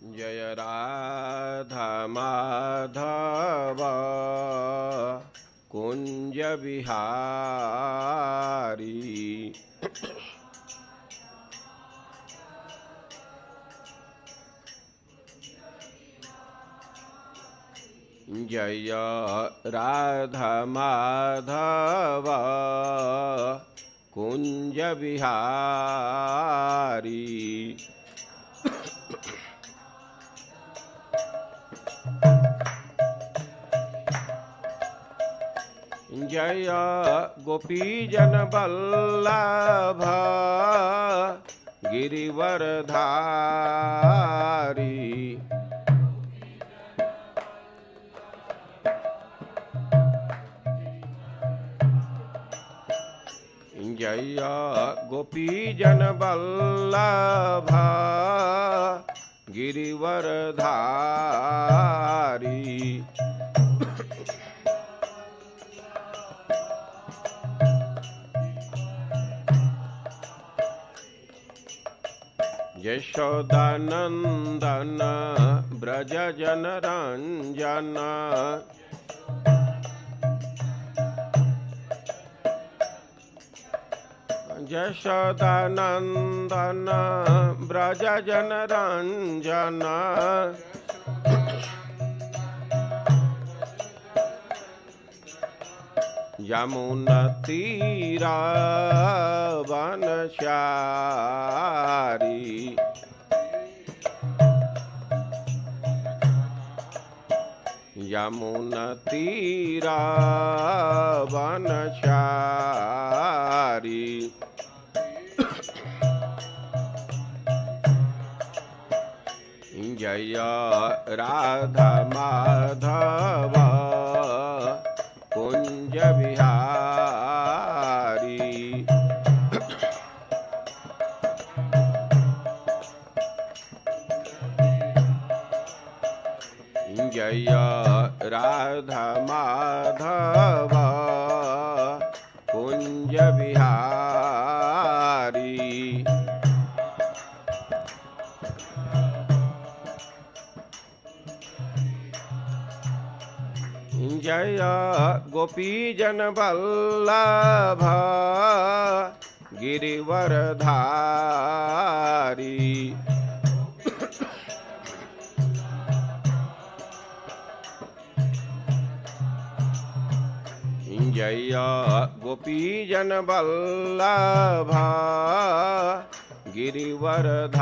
जय राधा माधव कुंज बिहारी। जय राधा माधव कुंज बिहारी। जय गोपीजन वल्लभ गिरिवरधारी। जय गोपीजन वल्लभ गिरिवरधारी। यशोदानंदन ब्रज जन रंजन। यशोदानंदन ब्रज जन रंजन। यमुना तीरा वनचारी। यमुना तीरा वनचारी। जय राधा माधव कुंज बिहारी। जय राधा माधव कुंज बिहारी। जय गोपीजन वल्लभ गिरिवरधारी। जय गोपीजन वल्लभ गिरिवरधारी।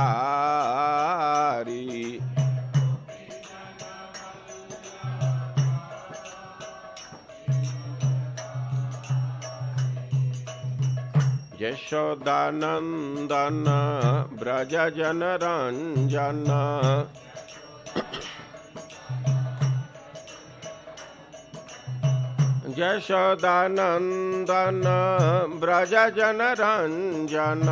यशोदानंदन ब्रज जन रंजन। यशोदानंदन ब्रज जन रंजन।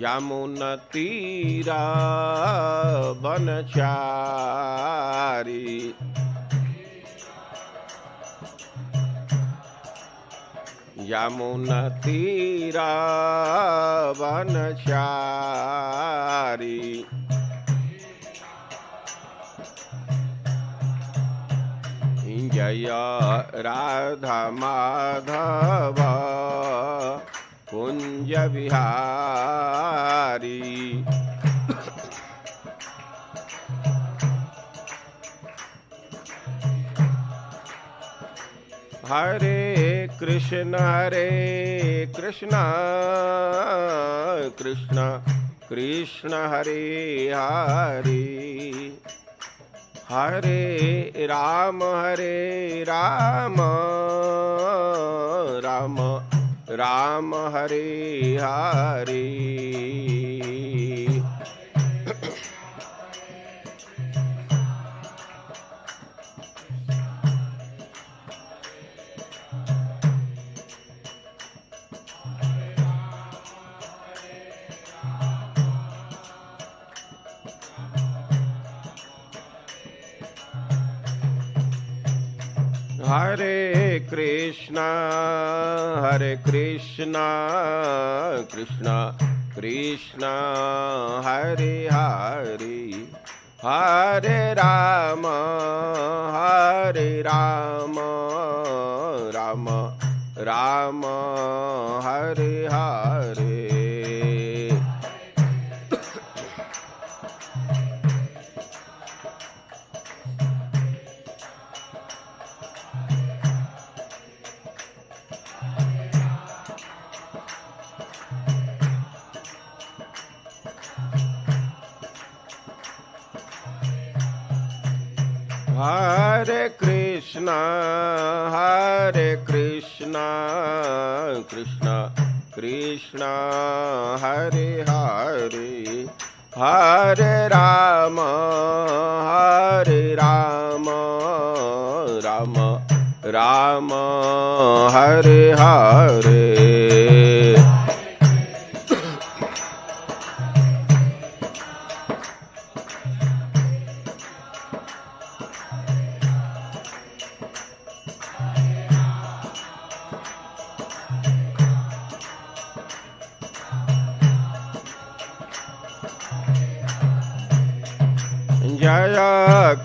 यमुना तीरा वनचारी। यमुना तीरा वनचारी। जय राधा माधव कुंज बिहारी। हरे कृष्ण कृष्ण कृष्ण हरे हरे। हरे राम राम राम हरे हरे। हरे कृष्णा कृष्णा कृष्णा हरे हरे हरे राम राम राम हरे हरे हरे कृष्णा कृष्णा कृष्णा हरे हरे हरे राम राम राम हरे हरे जय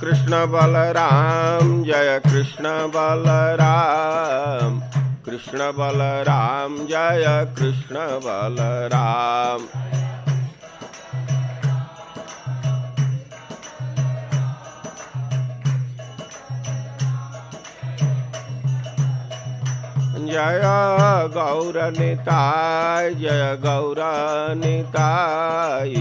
कृष्ण बलराम जय कृष्ण बलराम जय कृष्ण बलराम जय गौरनिताय जय गौरनिताय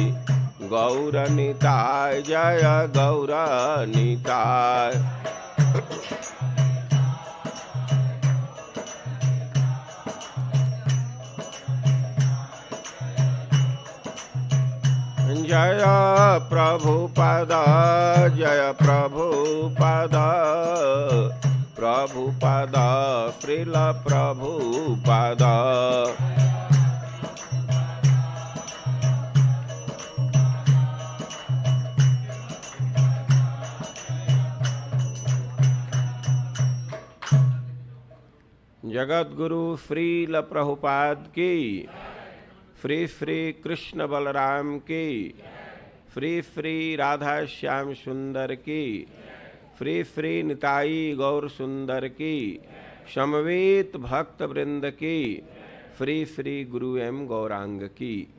जय गौरनिताय जय प्रभुपद श्रील प्रभुपद जगत गुरु श्रील प्रभुपाद की, श्री कृष्ण बलराम की, श्री राधा श्याम सुंदर की, श्री निताई गौर सुंदर की, समवेत भक्त वृंद की, श्री गुरु एवं गौरांग की।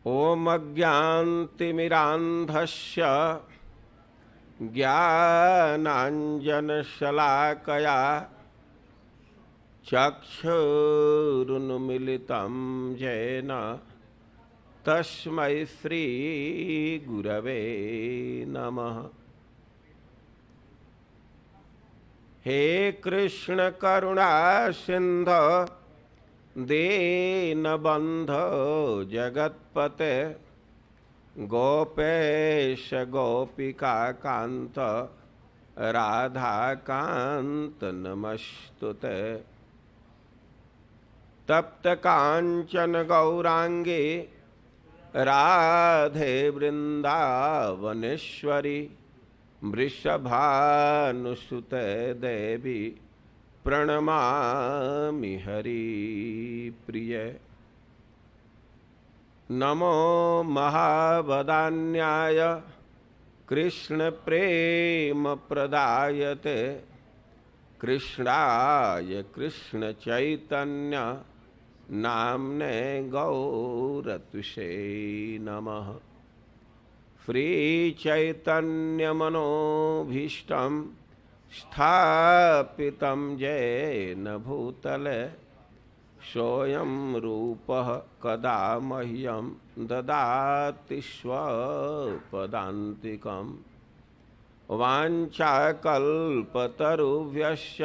ओम अज्ञानतिमिरान्धस्य ज्ञानाञ्जनशलाकया चक्षुरुन्मीलितं येन तस्मै श्रीगुरवे नमः। हे कृष्ण करुणा सिंधु दीनबन्धो जगत्पते गोपेश गोपिका कांत राधा कांत नमस्तुते। तप्त कांचन गौरांगी राधे वृंदावनेश्वरी वृषभानुसुते देवी प्रणमामि हरि प्रिय। नमो महावदान्याय कृष्ण प्रेम प्रदायते कृष्णाय कृष्ण चैतन्य नाम्ने गौरत्विषे नमः। श्री चैतन्य मनोभीष्टं स्थापितं येन भूतले सोऽयं रूपः कदा मह्यं ददाति स्वपदान्तिकम्। वाञ्छाकल्पतरुभ्यश्च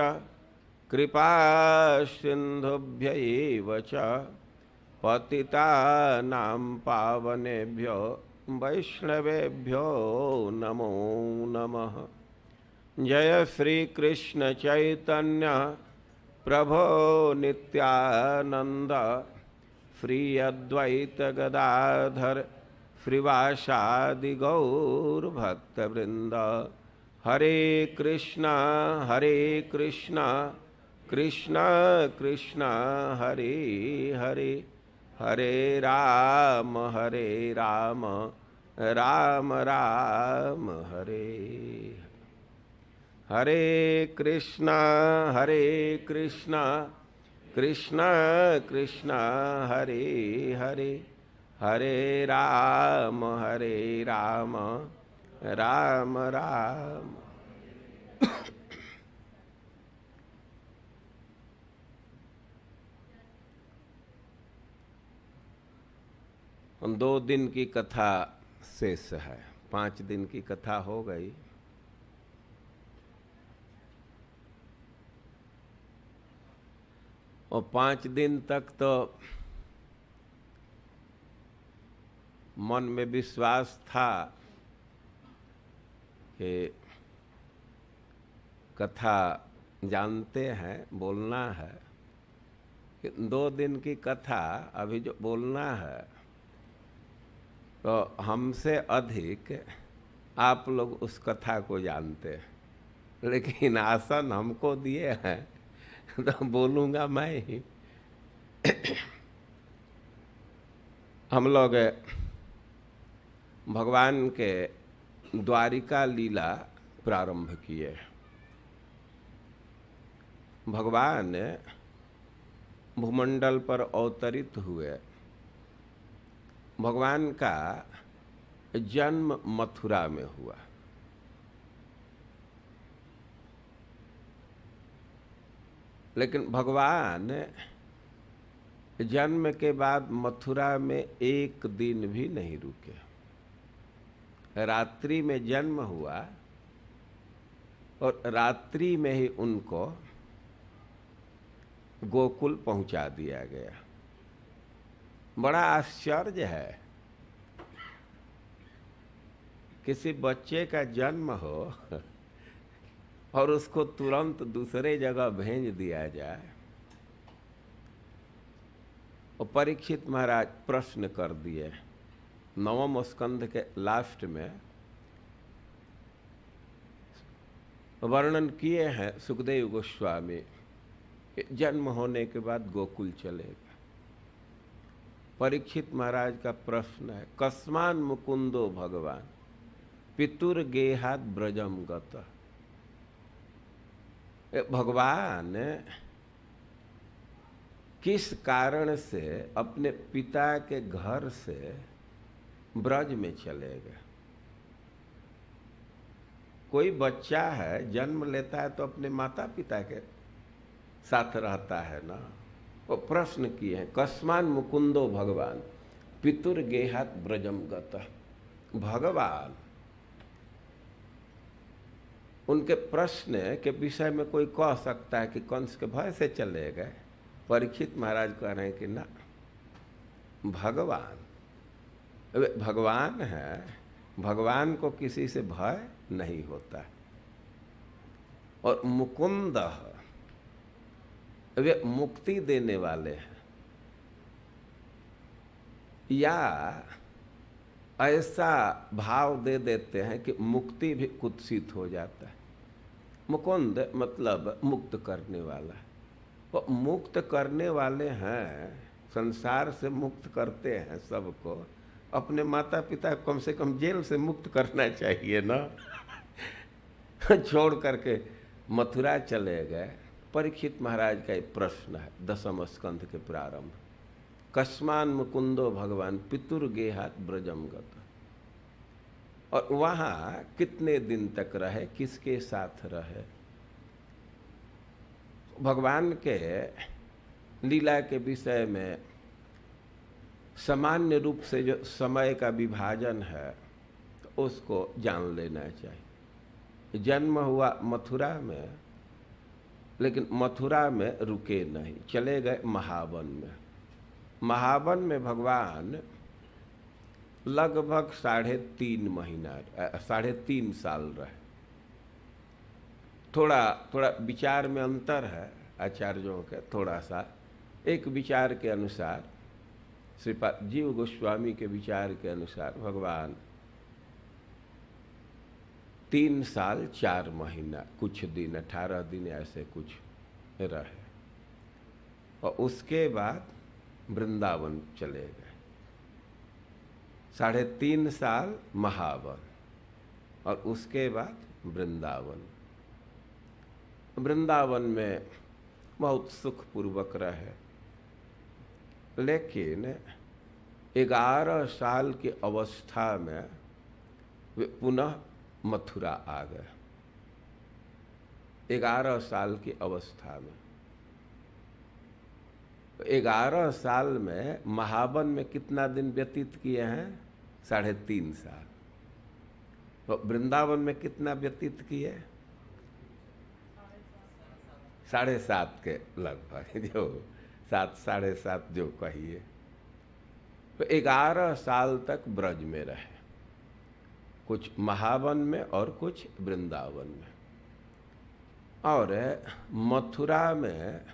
कृपा सिन्धुभ्यैव च पतितानां पावनेभ्यो वैष्णवेभ्यो नमो नमः। जय श्री कृष्ण चैतन्य प्रभो नित्यानंद श्री अद्वैत गदाधर श्रीवासादि गौर भक्तवृंद। हरे कृष्णा कृष्ण कृष्ण हरे हरे, हरे राम राम राम हरे हरे। कृष्णा कृष्ण कृष्ण हरे हरे, हरे राम राम राम। हम 2 दिन की कथा शेष है, 5 दिन की कथा हो गई। और 5 दिन तक तो मन में विश्वास था कि कथा जानते हैं, बोलना है। 2 दिन की कथा अभी जो बोलना है तो हमसे अधिक आप लोग उस कथा को जानते हैं, लेकिन आसन हमको दिए हैं तो बोलूँगा मैं ही। हम लोग भगवान के द्वारिका लीला प्रारंभ किए। भगवान भूमंडल पर अवतरित हुए। भगवान का जन्म मथुरा में हुआ। लेकिन भगवान जन्म के बाद मथुरा में 1 दिन भी नहीं रुके। रात्रि में जन्म हुआ और रात्रि में ही उनको गोकुल पहुंचा दिया गया। बड़ा आश्चर्य है, किसी बच्चे का जन्म हो और उसको तुरंत दूसरे जगह भेज दिया जाए। और परीक्षित महाराज प्रश्न कर दिए। 9वें स्कंध के लास्ट में वर्णन किए हैं सुखदेव गोस्वामी, जन्म होने के बाद गोकुल चलेगा। परीक्षित महाराज का प्रश्न है, कस्मान मुकुंदो भगवान पितुर गेहात ब्रजम गत। भगवान किस कारण से अपने पिता के घर से ब्रज में चले गए? कोई बच्चा है, जन्म लेता है तो अपने माता पिता के साथ रहता है ना। वो प्रश्न किए हैं, कस्मान मुकुंदो भगवान पितुर गेहात ब्रजम गत। भगवान उनके प्रश्न के विषय में कोई कह सकता है कि कंस के भय से चले गए। परीक्षित महाराज कह रहे हैं कि ना, भगवान है, भगवान को किसी से भय नहीं होता। और मुकुंद वे मुक्ति देने वाले हैं, या ऐसा भाव दे देते हैं कि मुक्ति भी कुत्सित हो जाता है। मुकुंद मतलब मुक्त करने वाला। वो मुक्त करने वाले हैं, संसार से मुक्त करते हैं सबको। अपने माता पिता को कम से कम जेल से मुक्त करना चाहिए ना। छोड़ करके मथुरा चले गए। परीक्षित महाराज का एक प्रश्न है 10वें स्कंध के प्रारंभ, कस्मान मुकुंदो भगवान पितुर गेहात ब्रजम गत। और वहाँ कितने दिन तक रहे, किसके साथ रहे? भगवान के लीला के विषय में सामान्य रूप से जो समय का विभाजन है तो उसको जान लेना चाहिए। जन्म हुआ मथुरा में, लेकिन मथुरा में रुके नहीं, चले गए महावन में। महावन में भगवान लगभग 3.5 महीना 3.5 साल रहे। थोड़ा विचार में अंतर है आचार्यों के। थोड़ा सा एक विचार के अनुसार श्रीपाद जीव गोस्वामी के विचार के अनुसार भगवान 3 साल 4 महीना कुछ दिन 18 दिन ऐसे कुछ रहे और उसके बाद वृंदावन चले गए। 3.5 साल महावन और उसके बाद वृंदावन। वृंदावन में बहुत सुखपूर्वक रहे, लेकिन 11 साल की अवस्था में वे पुनः मथुरा आ गए। 11 साल की अवस्था में 11 साल में महावन में कितना दिन व्यतीत किए हैं? 3.5 साल। तो वृंदावन में कितना व्यतीत किए? 7.5 के लगभग, जो 7 7.5 जो कहिए। तो 11 साल तक ब्रज में रहे, कुछ महावन में और कुछ वृंदावन में। और मथुरा में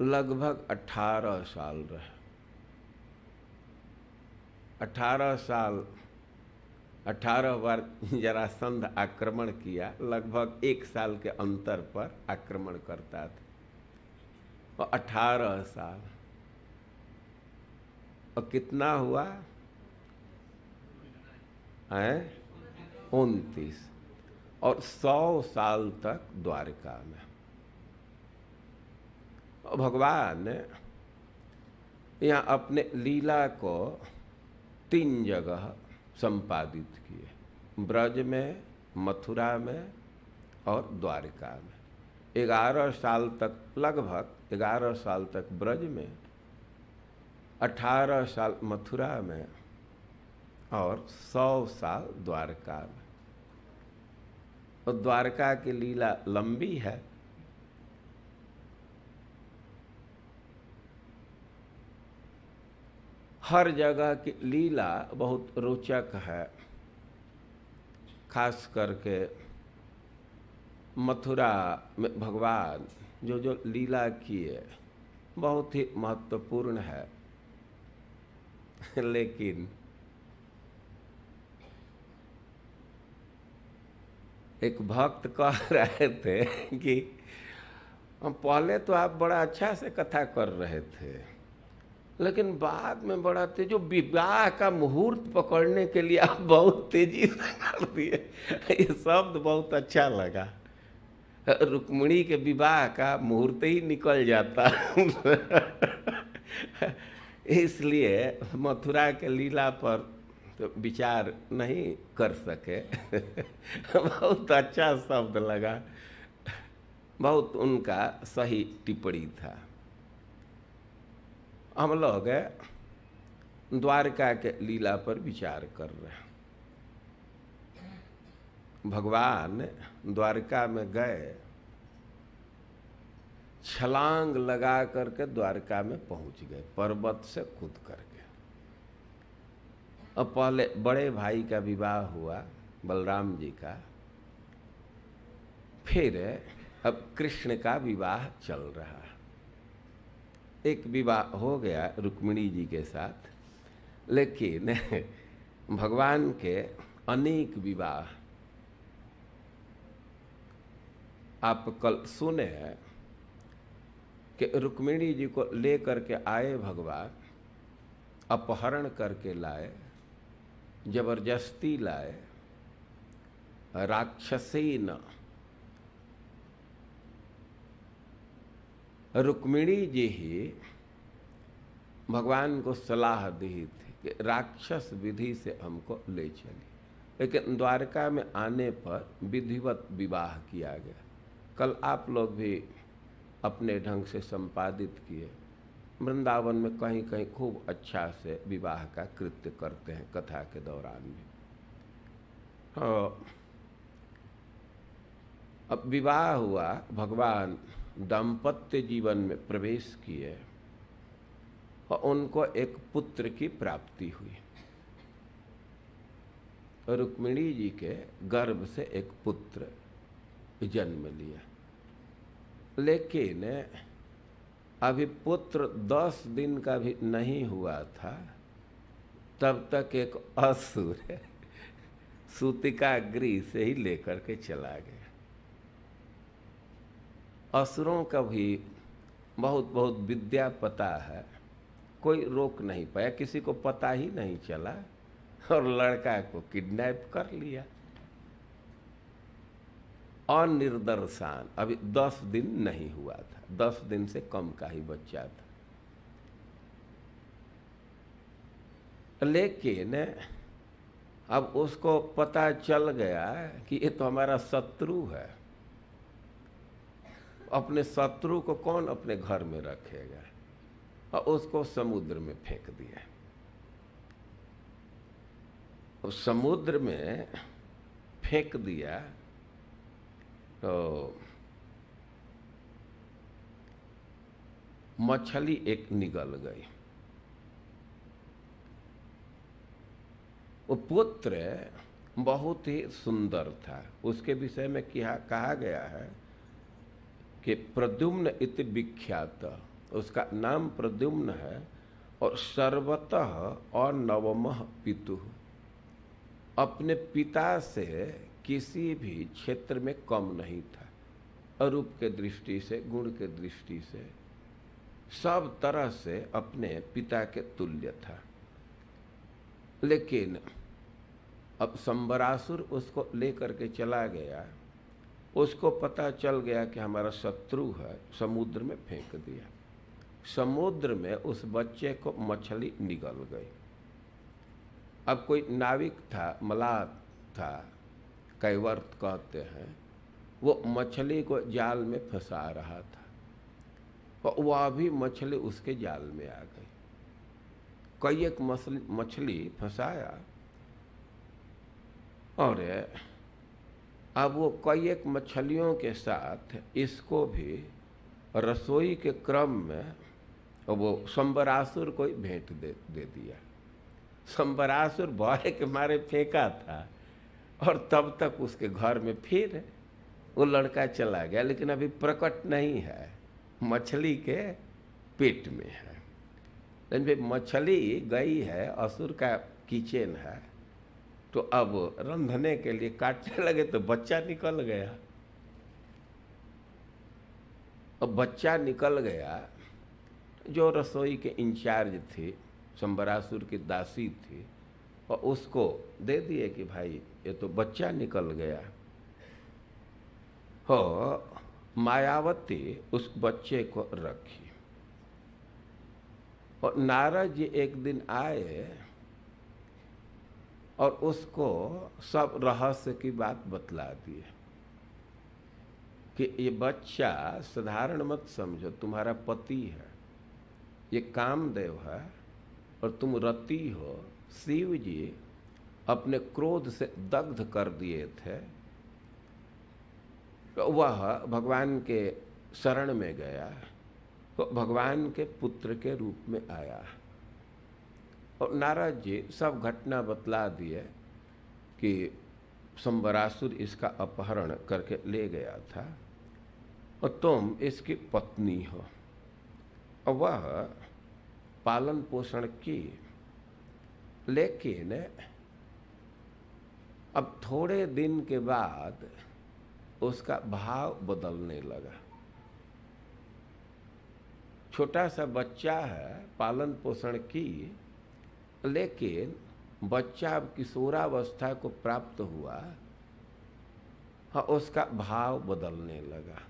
लगभग 18 साल रहे। 18 साल 18 बार जरासंध आक्रमण किया, लगभग 1 साल के अंतर पर आक्रमण करता था। और 18 साल और कितना हुआ है? 29। और 100 साल तक द्वारका में। भगवान यहाँ अपने लीला को 3 जगह संपादित किए, ब्रज में, मथुरा में और द्वारका में। 11 साल तक, लगभग 11 साल तक ब्रज में, 18 साल मथुरा में और 100 साल द्वारका में। और द्वारका की लीला लंबी है। हर जगह की लीला बहुत रोचक है। खास करके मथुरा में भगवान जो जो लीला किए बहुत ही महत्वपूर्ण है। लेकिन एक भक्त कह रहे थे कि पहले तो आप बड़ा अच्छा से कथा कर रहे थे, लेकिन बाद में बड़ा तेज, जो विवाह का मुहूर्त पकड़ने के लिए आप बहुत तेजी से कर दिए। ये शब्द बहुत अच्छा लगा। रुक्मिणी के विवाह का मुहूर्त ही निकल जाता। इसलिए मथुरा के लीला पर तो विचार नहीं कर सके। बहुत अच्छा शब्द लगा, बहुत उनका सही टिप्पणी था। हम लोग द्वारका के लीला पर विचार कर रहे हैं। भगवान द्वारका में गए, छलांग लगा करके द्वारका में पहुंच गए, पर्वत से कूद करके। अब पहले बड़े भाई का विवाह हुआ, बलराम जी का, फिर अब कृष्ण का विवाह चल रहा है। एक विवाह हो गया रुक्मिणी जी के साथ, लेकिन भगवान के अनेक विवाह आप कल सुने हैं कि रुक्मिणी जी को ले करके आए भगवान, अपहरण करके लाए, जबरदस्ती लाए, राक्षसीन। रुक्मिणी जी ही भगवान को सलाह दी थी कि राक्षस विधि से हमको ले चलिए, लेकिन द्वारका में आने पर विधिवत विवाह किया गया। कल आप लोग भी अपने ढंग से संपादित किए। वृंदावन में कहीं कहीं खूब अच्छा से विवाह का कृत्य करते हैं कथा के दौरान भी। अब विवाह हुआ, भगवान दाम्पत्य जीवन में प्रवेश किए और उनको एक पुत्र की प्राप्ति हुई। रुक्मिणी जी के गर्भ से एक पुत्र जन्म लिया, लेकिन अभी पुत्र 10 दिन का भी नहीं हुआ था, तब तक एक असुर सूतिका गृह से ही लेकर के चला गया। असुरों का भी बहुत बहुत विद्या पता है, कोई रोक नहीं पाया, किसी को पता ही नहीं चला और लड़का को किडनैप कर लिया। अनिर्दर्शान, अभी 10 दिन नहीं हुआ था, 10 दिन से कम का ही बच्चा था। लेकिन अब उसको पता चल गया कि ये तो हमारा शत्रु है। अपने शत्रु को कौन अपने घर में रखेगा, और उसको समुद्र में फेंक दिया। और समुद्र में फेंक दिया तो मछली एक निगल गई। वो पुत्र बहुत ही सुंदर था, उसके विषय में कहा गया है कि प्रद्युम्न इति विख्यात, उसका नाम प्रद्युम्न है और सर्वतः और नवमः पितुः, अपने पिता से किसी भी क्षेत्र में कम नहीं था। अरूप के दृष्टि से, गुण के दृष्टि से, सब तरह से अपने पिता के तुल्य था। लेकिन अब संबरासुर उसको लेकर के चला गया, उसको पता चल गया कि हमारा शत्रु है, समुद्र में फेंक दिया। समुद्र में उस बच्चे को मछली निगल गई। अब कोई नाविक था, मलाह था, कैवर्त कहते हैं, वो मछली को जाल में फंसा रहा था और वह भी मछली उसके जाल में आ गई। कई एक मछली फंसाया और अब वो कई एक मछलियों के साथ इसको भी रसोई के क्रम में वो संबरासुर को भेंट दे दिया। संबरासुर भय के मारे फेंका था और तब तक उसके घर में फिर वो लड़का चला गया, लेकिन अभी प्रकट नहीं है, मछली के पेट में है। लेकिन मछली गई है, असुर का किचन है, तो अब रंधने के लिए काटने लगे तो बच्चा निकल गया। अब बच्चा निकल गया, जो रसोई के इंचार्ज थी, संबरासुर की दासी थी, और उसको दे दिए कि भाई ये तो बच्चा निकल गया। हो मायावती उस बच्चे को रखी और नारद जी एक दिन आए और उसको सब रहस्य की बात बतला दिए कि ये बच्चा साधारण मत समझो, तुम्हारा पति है, ये कामदेव है और तुम रति हो। शिव जी अपने क्रोध से दग्ध कर दिए थे, तो वह भगवान के शरण में गया, तो भगवान के पुत्र के रूप में आया। और नारद जी सब घटना बतला दिए कि संबरासुर इसका अपहरण करके ले गया था और तुम इसकी पत्नी हो, और वह पालन पोषण की। लेकिन अब थोड़े दिन के बाद उसका भाव बदलने लगा। छोटा सा बच्चा है, पालन पोषण की, लेकिन बच्चा अब किशोरावस्था को प्राप्त हुआ और उसका भाव बदलने लगा।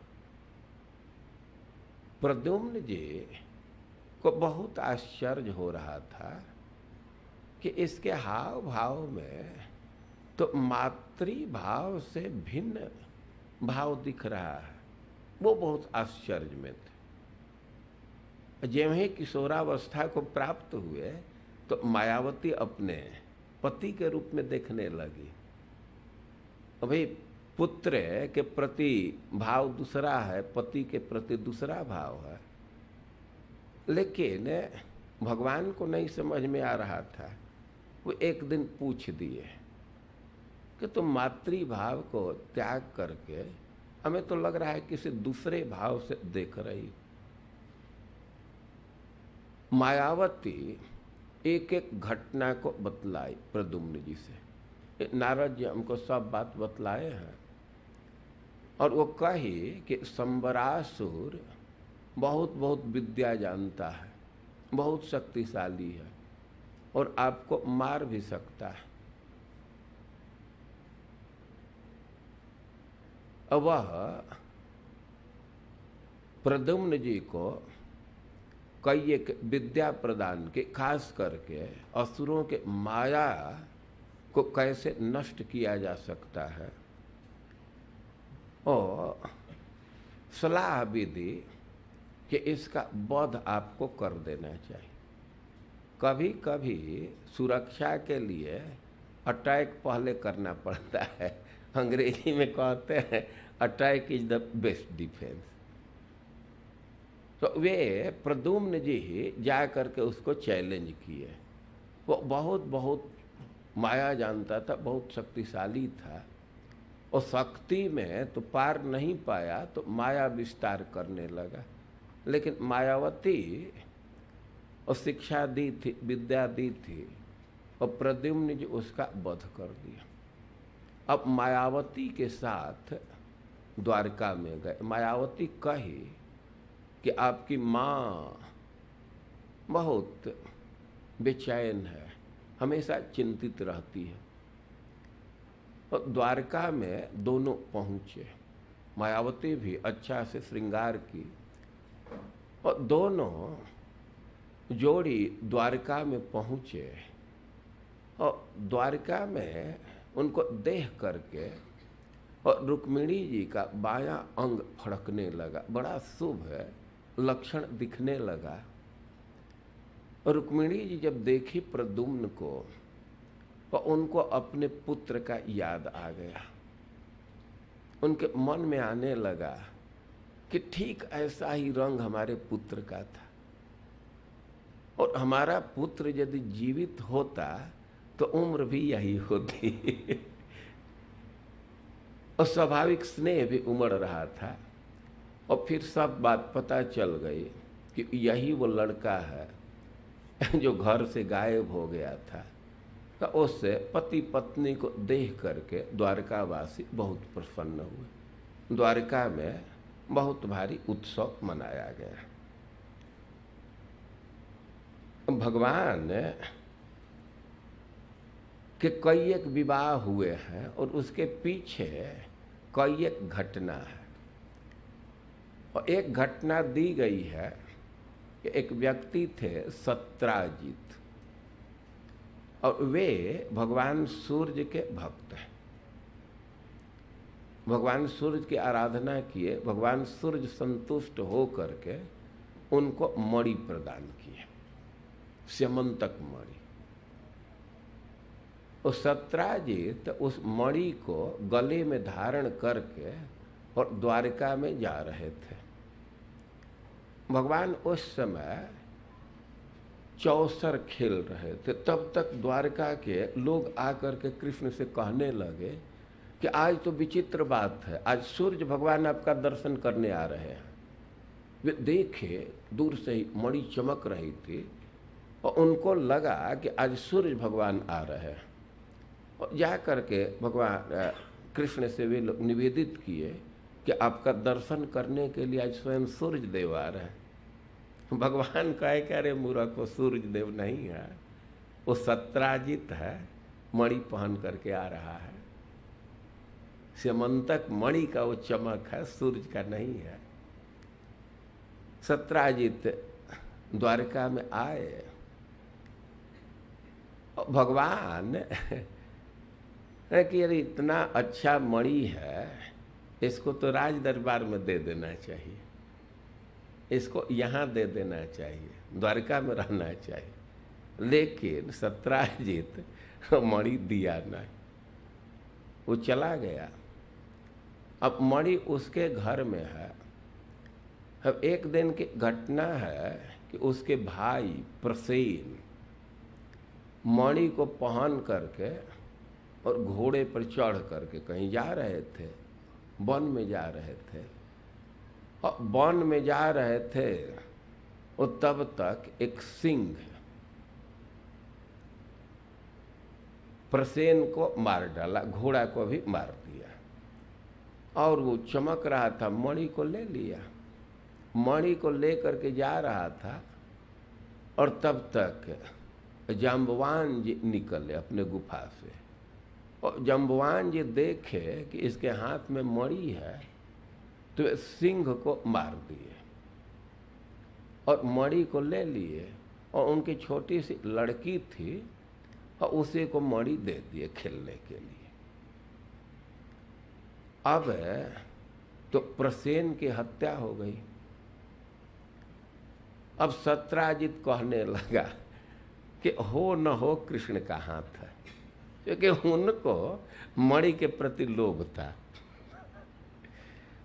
प्रद्युम्न जी को बहुत आश्चर्य हो रहा था कि इसके हाव भाव में तो मातृ भाव से भिन्न भाव दिख रहा है। वो बहुत आश्चर्य में थे। जब ही किशोरावस्था को प्राप्त हुए तो मायावती अपने पति के रूप में देखने लगी। भाई पुत्र के प्रति भाव दूसरा है, पति के प्रति दूसरा भाव है। लेकिन भगवान को नहीं समझ में आ रहा था। वो एक दिन पूछ दिए कि तुम मातृ भाव को त्याग करके हमें तो लग रहा है किसी दूसरे भाव से देख रही। मायावती एक एक घटना को बतलाई प्रद्युम्न जी से। नारद जी हमको सब बात बतलाए हैं और वो कही कि संबरासुर बहुत बहुत विद्या जानता है, बहुत शक्तिशाली है और आपको मार भी सकता है। अब वह प्रद्युम्न जी को कई एक विद्या प्रदान के, खास करके असुरों के माया को कैसे नष्ट किया जा सकता है और सलाह भी दी कि इसका वध आपको कर देना चाहिए। कभी कभी सुरक्षा के लिए अटैक पहले करना पड़ता है। अंग्रेजी में कहते हैं attack is the best defence. तो वे प्रद्युम्न जी ही जा करके उसको चैलेंज किए। वो बहुत बहुत माया जानता था, बहुत शक्तिशाली था और शक्ति में तो पार नहीं पाया तो माया विस्तार करने लगा। लेकिन मायावती और शिक्षा दी थी, विद्या दी थी और प्रद्युम्न जी उसका वध कर दिया। अब मायावती के साथ द्वारका में गए। मायावती कही कि आपकी माँ बहुत बेचैन है, हमेशा चिंतित रहती है। और द्वारका में दोनों पहुँचे। मायावती भी अच्छा से श्रृंगार की और दोनों जोड़ी द्वारका में पहुँचे और द्वारका में उनको देख करके और रुक्मिणी जी का बायां अंग फड़कने लगा, बड़ा शुभ है लक्षण दिखने लगा। और रुक्मिणी जी जब देखी प्रद्युम्न को तो उनको अपने पुत्र का याद आ गया। उनके मन में आने लगा कि ठीक ऐसा ही रंग हमारे पुत्र का था और हमारा पुत्र यदि जीवित होता तो उम्र भी यही होती। और स्वाभाविक स्नेह भी उमड़ रहा था। और फिर सब बात पता चल गई कि यही वो लड़का है जो घर से गायब हो गया था। तो उससे पति पत्नी को देख करके द्वारकावासी बहुत प्रसन्न हुए। द्वारका में बहुत भारी उत्सव मनाया गया। भगवान के कई एक विवाह हुए हैं और उसके पीछे कई एक घटना है। और एक घटना दी गई है कि एक व्यक्ति थे सत्राजित और वे भगवान सूर्य के भक्त हैं। भगवान सूर्य की आराधना किए, भगवान सूर्य संतुष्ट हो करके उनको मणि प्रदान किए, स्यमंतक मणि। उस सत्राजित उस मणि को गले में धारण करके और द्वारका में जा रहे थे। भगवान उस समय चौसर खेल रहे थे। तब तक द्वारका के लोग आकर के कृष्ण से कहने लगे कि आज तो विचित्र बात है, आज सूर्य भगवान आपका दर्शन करने आ रहे हैं। वे देखे दूर से ही मणि चमक रही थी और उनको लगा कि आज सूर्य भगवान आ रहे हैं। और जा करके भगवान कृष्ण से वे लोग निवेदित किए कि आपका दर्शन करने के लिए आज स्वयं सूर्य देव आ रहे हैं। भगवान कहे कि अरे मूर्ख को सूर्य देव नहीं है, वो सत्राजित है, मणि पहन करके आ रहा है। स्यमंतक मणि का वो चमक है, सूर्य का नहीं है। सत्राजित द्वारका में आए। भगवान कि अरे इतना अच्छा मणि है, इसको तो राज दरबार में दे देना चाहिए, इसको यहाँ दे देना चाहिए, द्वारका में रहना चाहिए। लेकिन सत्राजित मणि दिया नहीं, वो चला गया। अब मणि उसके घर में है। अब एक दिन की घटना है कि उसके भाई प्रसेन मणि को पहन करके और घोड़े पर चढ़ करके कहीं जा रहे थे, वन में जा रहे थे। और वन में जा रहे थे और तब तक एक सिंह प्रसेन को मार डाला, घोड़ा को भी मार दिया, और वो चमक रहा था, मणि को ले लिया। मणि को लेकर के जा रहा था, और तब तक जाम्बवान जी निकले अपने गुफा से, और जाम्बवान जी देखे कि इसके हाथ में मणि है, तो सिंह को मार दिए और मणि को ले लिए, और उनकी छोटी सी लड़की थी और उसी को मणि दे दिए खेलने के लिए। अब तो प्रसेन की हत्या हो गई। अब सत्राजित कहने लगा कि हो न हो कृष्ण का हाथ है, क्योंकि उनको मणि के प्रति लोभ था,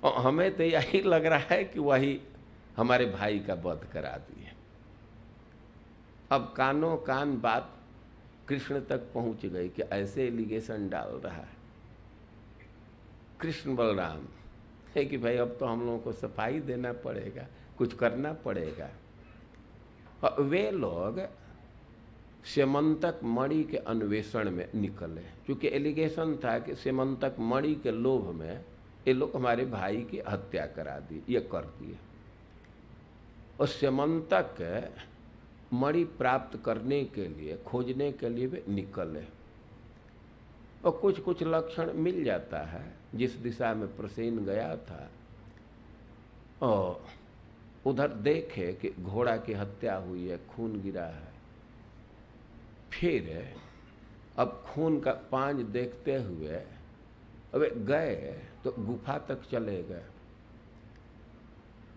और हमें तो यही लग रहा है कि वही हमारे भाई का वध करा दिए। अब कानों कान बात कृष्ण तक पहुंच गई कि ऐसे एलिगेशन डाल रहा है कृष्ण बलराम है कि भाई अब तो हम लोगों को सफाई देना पड़ेगा, कुछ करना पड़ेगा। और वे लोग स्यमंतक मणि के अन्वेषण में निकले, क्योंकि एलिगेशन था कि स्यमंतक मणि के लोभ में ये लोग हमारे भाई की हत्या करा दी, ये कर दिए। और स्यमंतक मणि प्राप्त करने के लिए, खोजने के लिए वे निकले, और कुछ कुछ लक्षण मिल जाता है। जिस दिशा में प्रसेन गया था, और उधर देखे कि घोड़ा की हत्या हुई है, खून गिरा है। फिर अब खून का पांज देखते हुए अब गए तो गुफा तक चले गए।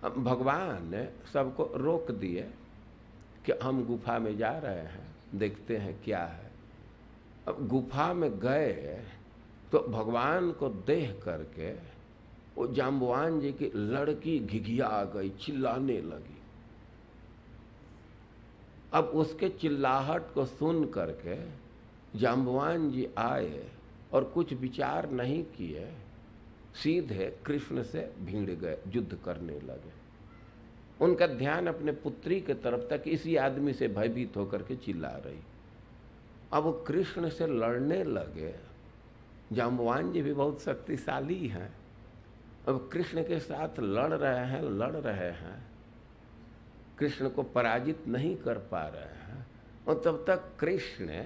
अब भगवान ने सबको रोक दिए कि हम गुफा में जा रहे हैं, देखते हैं क्या है। अब गुफा में गए तो भगवान को देख करके वो जाम्बवान जी की लड़की घिघिया गई, चिल्लाने लगी। अब उसके चिल्लाहट को सुन करके जाम्बवान जी आए और कुछ विचार नहीं किए, सीधे कृष्ण से भिड़ गए, युद्ध करने लगे। उनका ध्यान अपने पुत्री के तरफ था कि इसी आदमी से भयभीत होकर के चिल्ला रही। अब वो कृष्ण से लड़ने लगे। जाम्बवान जी भी बहुत शक्तिशाली हैं। अब कृष्ण के साथ लड़ रहे हैं, कृष्ण को पराजित नहीं कर पा रहे हैं, और तब तक कृष्ण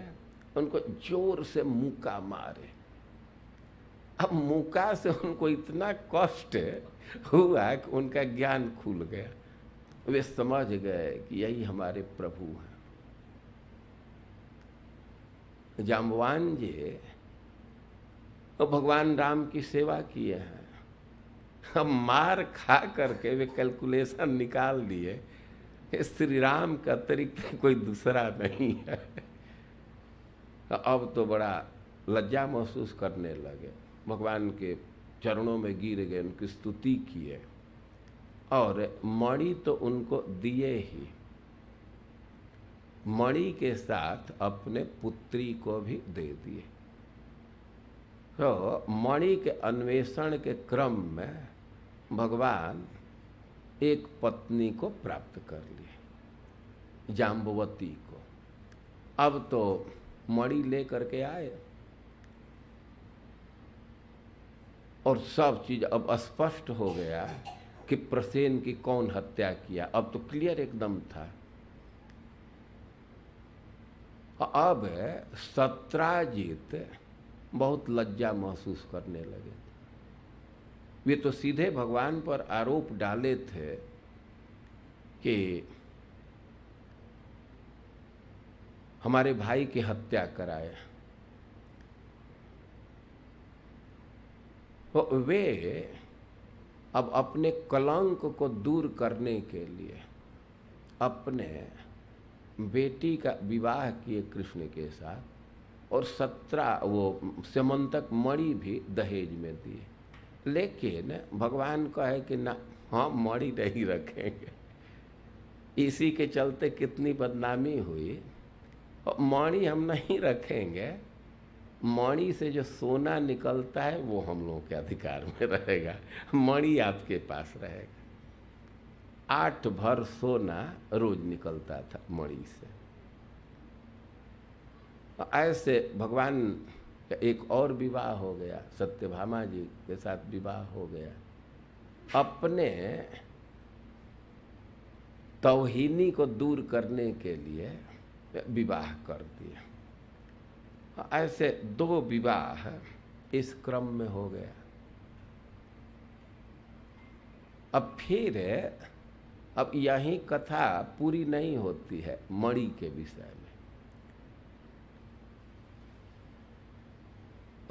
उनको जोर से मुक्का मारे। अब मुक्का से उनको इतना कष्ट हुआ कि उनका ज्ञान खुल गया। वे समझ गए कि यही हमारे प्रभु हैं। जाम्बवान जी और भगवान राम की सेवा किए हैं। अब मार खा करके वे कैलकुलेशन निकाल दिए, श्री राम का अतिरिक्त कोई दूसरा नहीं है। अब तो बड़ा लज्जा महसूस करने लगे, भगवान के चरणों में गिर गए, उनकी स्तुति किए, और मणि तो उनको दिए ही, मणि के साथ अपने पुत्री को भी दे दिए। तो मणि के अन्वेषण के क्रम में भगवान एक पत्नी को प्राप्त कर लिए, जाम्बवती को। अब तो मणि लेकर के आए और सब चीज अब स्पष्ट हो गया कि प्रसेन की कौन हत्या किया। अब तो क्लियर एकदम था। अब सत्राजित बहुत लज्जा महसूस करने लगे। वे तो सीधे भगवान पर आरोप डाले थे कि हमारे भाई की हत्या कराए। तो वे अब अपने कलंक को दूर करने के लिए अपने बेटी का विवाह किए कृष्ण के साथ, और 17 वो स्यमंतक मणि भी दहेज में दिए। लेकिन भगवान कहे कि ना, हम मणि नहीं रखेंगे। इसी के चलते कितनी बदनामी हुई। और मणि हम नहीं रखेंगे, मणि से जो सोना निकलता है वो हम लोगों के अधिकार में रहेगा, मणि आपके पास रहेगा। 8 भर सोना रोज निकलता था मणि से। ऐसे भगवान का एक और विवाह हो गया, सत्यभामा जी के साथ विवाह हो गया। अपने तौहीनी को दूर करने के लिए विवाह कर दिया। ऐसे 2 विवाह इस क्रम में हो गया। अब फिर अब यही कथा पूरी नहीं होती है मणि के विषय में।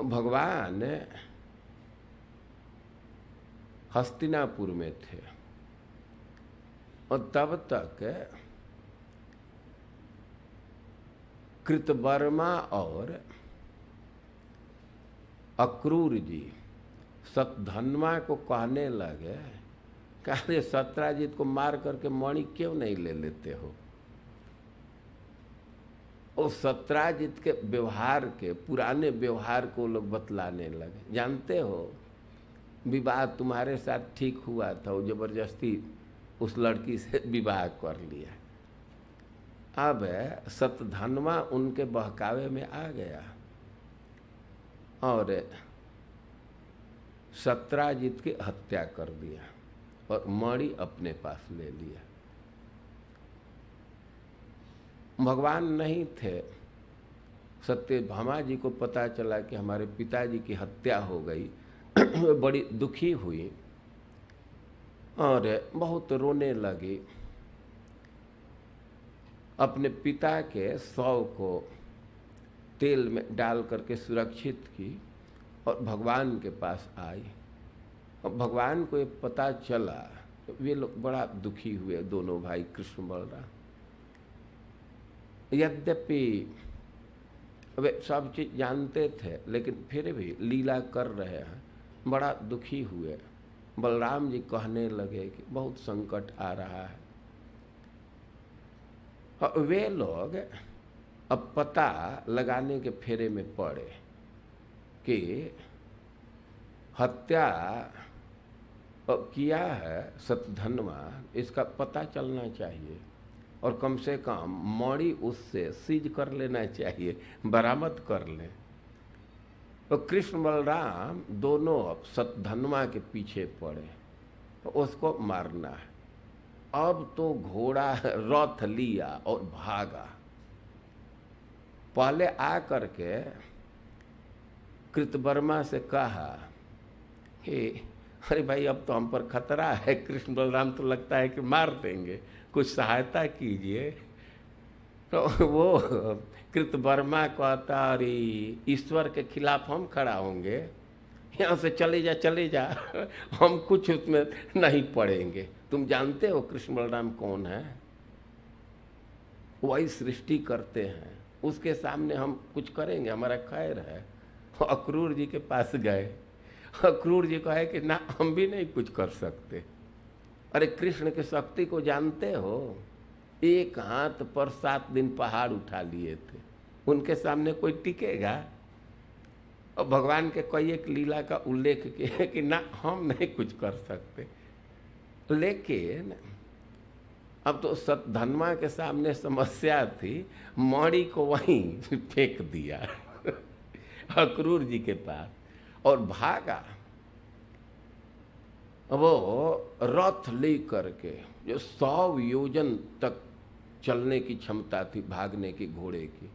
भगवान हस्तिनापुर में थे और तब तक कृतवर्मा और अक्रूर जी सतधन्वा को कहने लगे, कहे सत्राजित को मार करके मणि क्यों नहीं ले लेते हो। उस सत्राजित के व्यवहार के पुराने व्यवहार को लोग बतलाने लगे। जानते हो विवाह तुम्हारे साथ ठीक हुआ था, वो जबरदस्ती उस लड़की से विवाह कर लिया। अब सतधन्वा उनके बहकावे में आ गया और सत्राजित की हत्या कर दिया और मणि अपने पास ले लिया। भगवान नहीं थे। सत्यभामा जी को पता चला कि हमारे पिताजी की हत्या हो गई। बड़ी दुखी हुई और बहुत रोने लगी। अपने पिता के शव को तेल में डाल करके सुरक्षित की और भगवान के पास आई। और भगवान को ये पता चला, वे लोग बड़ा दुखी हुए, दोनों भाई कृष्ण बलराम। यद्यपि वे सब चीज जानते थे, लेकिन फिर भी लीला कर रहे हैं, बड़ा दुखी हुए। बलराम जी कहने लगे कि बहुत संकट आ रहा है। और वे लोग अब पता लगाने के फेरे में पड़े कि हत्या किया है सतधन्वा, इसका पता चलना चाहिए और कम से कम मणि उससे सीज कर लेना चाहिए, बरामद कर लें। तो कृष्ण बलराम दोनों अब सतधन्वा के पीछे पड़े, तो उसको मारना है। अब तो घोड़ा रथ लिया और भागा। पहले आ करके कृतवर्मा से कहा कि अरे भाई अब तो हम पर खतरा है, कृष्ण बलराम तो लगता है कि मार देंगे, कुछ सहायता कीजिए। तो वो कृतवर्मा कहता अरे ईश्वर के खिलाफ हम खड़ा होंगे, यहाँ से चले जा हम कुछ उसमें नहीं पड़ेंगे। तुम जानते हो कृष्ण बलराम कौन है? वही सृष्टि करते हैं, उसके सामने हम कुछ करेंगे, हमारा खैर है। अक्रूर जी के पास गए। अक्रूर जी कहे कि ना हम भी नहीं कुछ कर सकते। अरे कृष्ण की शक्ति को जानते हो, एक हाथ पर 7 दिन पहाड़ उठा लिए थे, उनके सामने कोई टिकेगा? और भगवान के कई एक लीला का उल्लेख किया कि ना हम नहीं कुछ कर सकते। लेकिन अब तो सतधन्वा के सामने समस्या थी, मणि को वहीं फेंक दिया अक्रूर जी के पास और भागा। वो रथ ले करके जो 100 योजन तक चलने की क्षमता थी भागने की घोड़े की,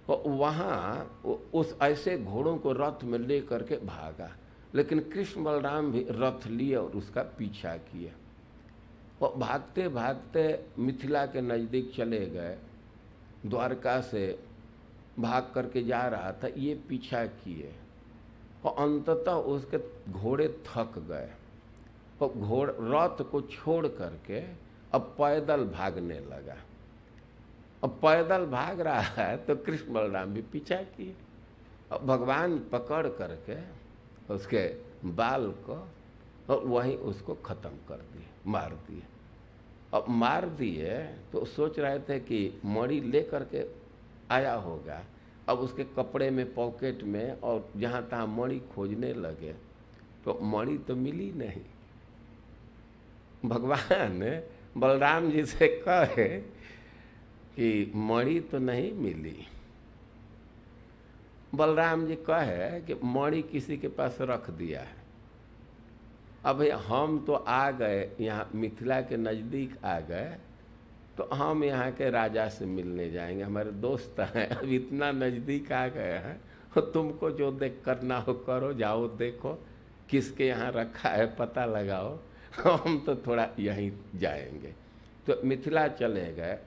और वहाँ उस ऐसे घोड़ों को रथ में ले करके भागा। लेकिन कृष्ण बलराम भी रथ लिए और उसका पीछा किया। और भागते भागते मिथिला के नज़दीक चले गए। द्वारका से भाग करके जा रहा था, ये पीछा किए और अंततः उसके घोड़े थक गए और रथ को छोड़ करके अब पैदल भागने लगा। अब पैदल भाग रहा है तो कृष्ण बलराम भी पीछा किए और भगवान पकड़ करके उसके बाल को और वहीं उसको खत्म कर दिए, मार दिए। अब मार दिए तो सोच रहे थे कि मणि ले करके आया होगा। अब उसके कपड़े में, पॉकेट में और जहाँ तहाँ मणि खोजने लगे तो मणि तो मिली नहीं। भगवान बलराम जी से कहे कि मणि तो नहीं मिली। बलराम जी कहे कि मणि किसी के पास रख दिया है। अब हम तो आ गए यहाँ मिथिला के नज़दीक आ गए, तो हम यहाँ के राजा से मिलने जाएंगे, हमारे दोस्त हैं, अब इतना नज़दीक आ गए हैं, तो तुमको जो देख करना हो करो, जाओ देखो किसके यहाँ रखा है पता लगाओ, हम तो थोड़ा यहीं जाएंगे। तो मिथिला चले गए।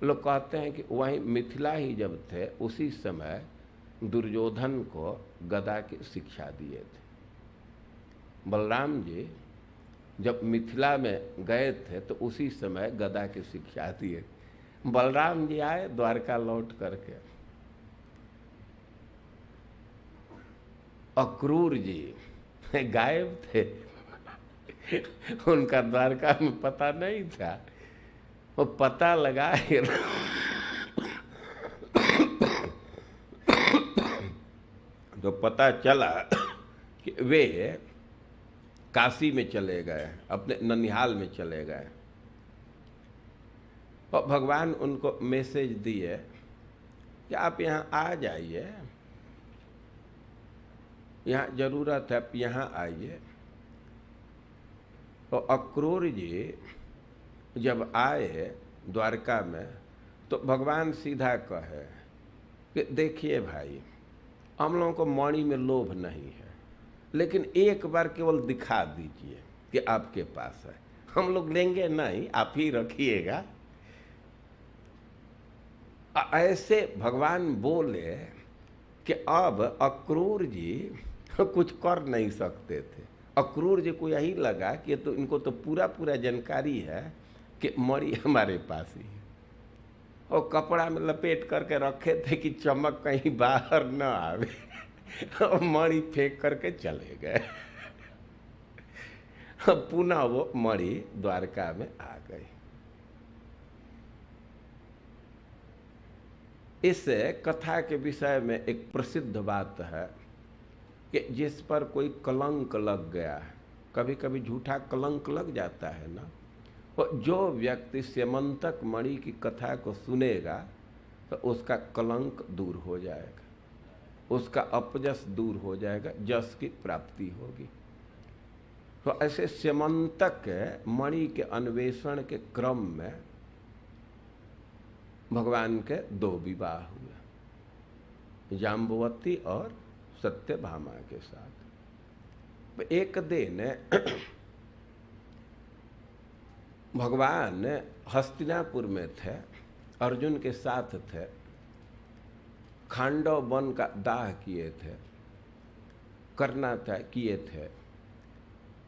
लोग कहते हैं कि वहीं मिथिला ही जब थे उसी समय दुर्योधन को गदा की शिक्षा दिए थे। बलराम जी जब मिथिला में गए थे तो उसी समय गदा की शिक्षा दिए। बलराम जी आए द्वारका लौट करके, अक्रूर जी गायब थे, उनका द्वारका में पता नहीं था। वो पता लगा तो पता चला कि वे काशी में चले गए, अपने ननिहाल में चले गए। और भगवान उनको मैसेज दिए कि आप यहाँ आ जाइए, यहाँ ज़रूरत है, आप यहाँ आइए। तो अक्रूर जी जब आए द्वारका में तो भगवान सीधा कहे कि देखिए भाई, हम लोगों को मणि में लोभ नहीं है, लेकिन एक बार केवल दिखा दीजिए कि आपके पास है, हम लोग लेंगे नहीं, आप ही रखिएगा। ऐसे भगवान बोले कि अब अक्रूर जी कुछ कर नहीं सकते थे। अक्रूर जी को यही लगा कि तो इनको तो पूरा जानकारी है कि मणि हमारे पास ही है, और कपड़ा में लपेट करके रखे थे कि चमक कहीं बाहर न आवे, और मणि फेंक करके चले गए। पुनः वो मणि द्वारका में आ गई। इस कथा के विषय में एक प्रसिद्ध बात है कि जिस पर कोई कलंक लग गया है, कभी कभी झूठा कलंक लग जाता है ना, और जो व्यक्ति स्यमंतक मणि की कथा को सुनेगा तो उसका कलंक दूर हो जाएगा, उसका अपजस दूर हो जाएगा, जस की प्राप्ति होगी। तो ऐसे स्यमंतक मणि के अन्वेषण के क्रम में भगवान के 2 विवाह हुए, जाम्बवती और सत्यभामा के साथ। एक दिन भगवान हस्तिनापुर में थे, अर्जुन के साथ थे, खांडव वन का दाह किए थे, करना था किए थे,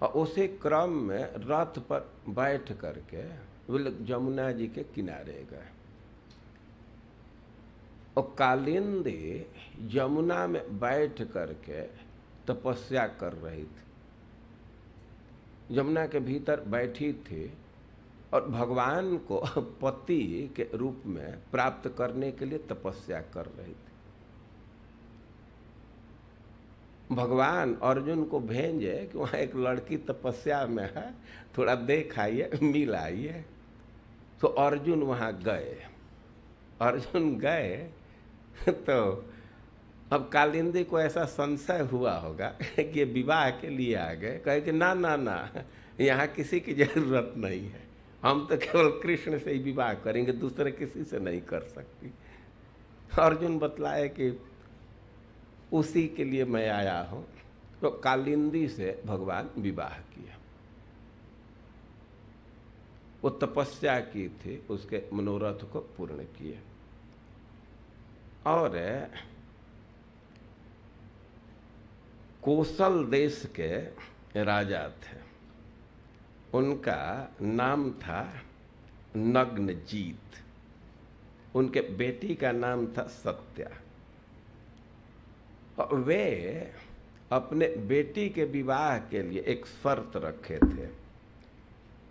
और उसी क्रम में रथ पर बैठ करके वो लोग जमुना जी के किनारे गए, और कालिंदी यमुना में बैठ करके तपस्या कर रही थी, यमुना के भीतर बैठी थी, और भगवान को पति के रूप में प्राप्त करने के लिए तपस्या कर रही थी। भगवान अर्जुन को भेजे कि वहाँ एक लड़की तपस्या में है, थोड़ा देख आइए, मिल आइए। तो अर्जुन वहाँ गए। अर्जुन गए तो अब कालिंदी को ऐसा संशय हुआ होगा कि ये विवाह के लिए आ गए, कहे कि ना ना ना, यहाँ किसी की जरूरत नहीं है, हम तो केवल कृष्ण से ही विवाह करेंगे, दूसरे किसी से नहीं कर सकती। अर्जुन बतलाए कि उसी के लिए मैं आया हूँ। तो कालिंदी से भगवान विवाह किया। वो तपस्या की थी, उसके मनोरथ को पूर्ण किए। और कौशल देश के राजा थे, उनका नाम था नग्नजीत, उनके बेटी का नाम था सत्या। और वे अपने बेटी के विवाह के लिए एक शर्त रखे थे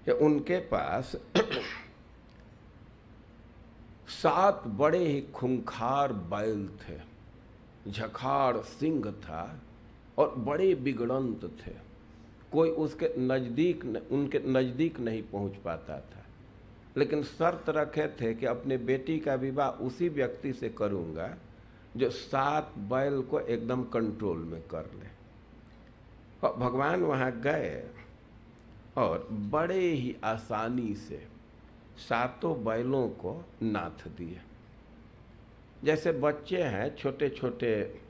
कि उनके पास 7 बड़े ही खूंखार बैल थे, झखाड़ सिंह था और बड़े बिगड़ंत थे। कोई उसके नज़दीक उनके नज़दीक नहीं पहुंच पाता था, लेकिन शर्त रखे थे कि अपने बेटी का विवाह उसी व्यक्ति से करूंगा जो 7 बैल को एकदम कंट्रोल में कर ले। और भगवान वहाँ गए और बड़े ही आसानी से 7 बैलों को नाथ दिए। जैसे बच्चे हैं, छोटे छोटे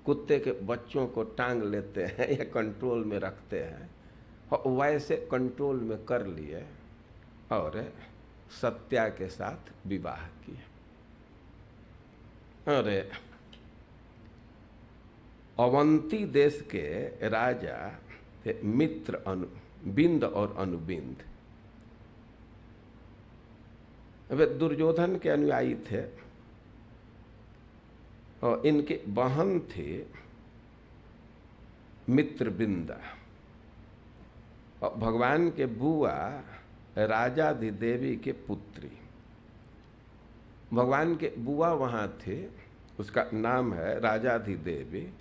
कुत्ते के बच्चों को टांग लेते हैं या कंट्रोल में रखते हैं, और वैसे कंट्रोल में कर लिए और सत्या के साथ विवाह किए। और अवंती देश के राजा थे मित्र बिंद और अनुबिंद। वे दुर्योधन के अनुयायी थे और इनकी बहन थी मित्रबिंदा, और भगवान के बुआ राजाधिदेवी के पुत्री। भगवान के बुआ वहाँ थे, उसका नाम है राजाधिदेवी,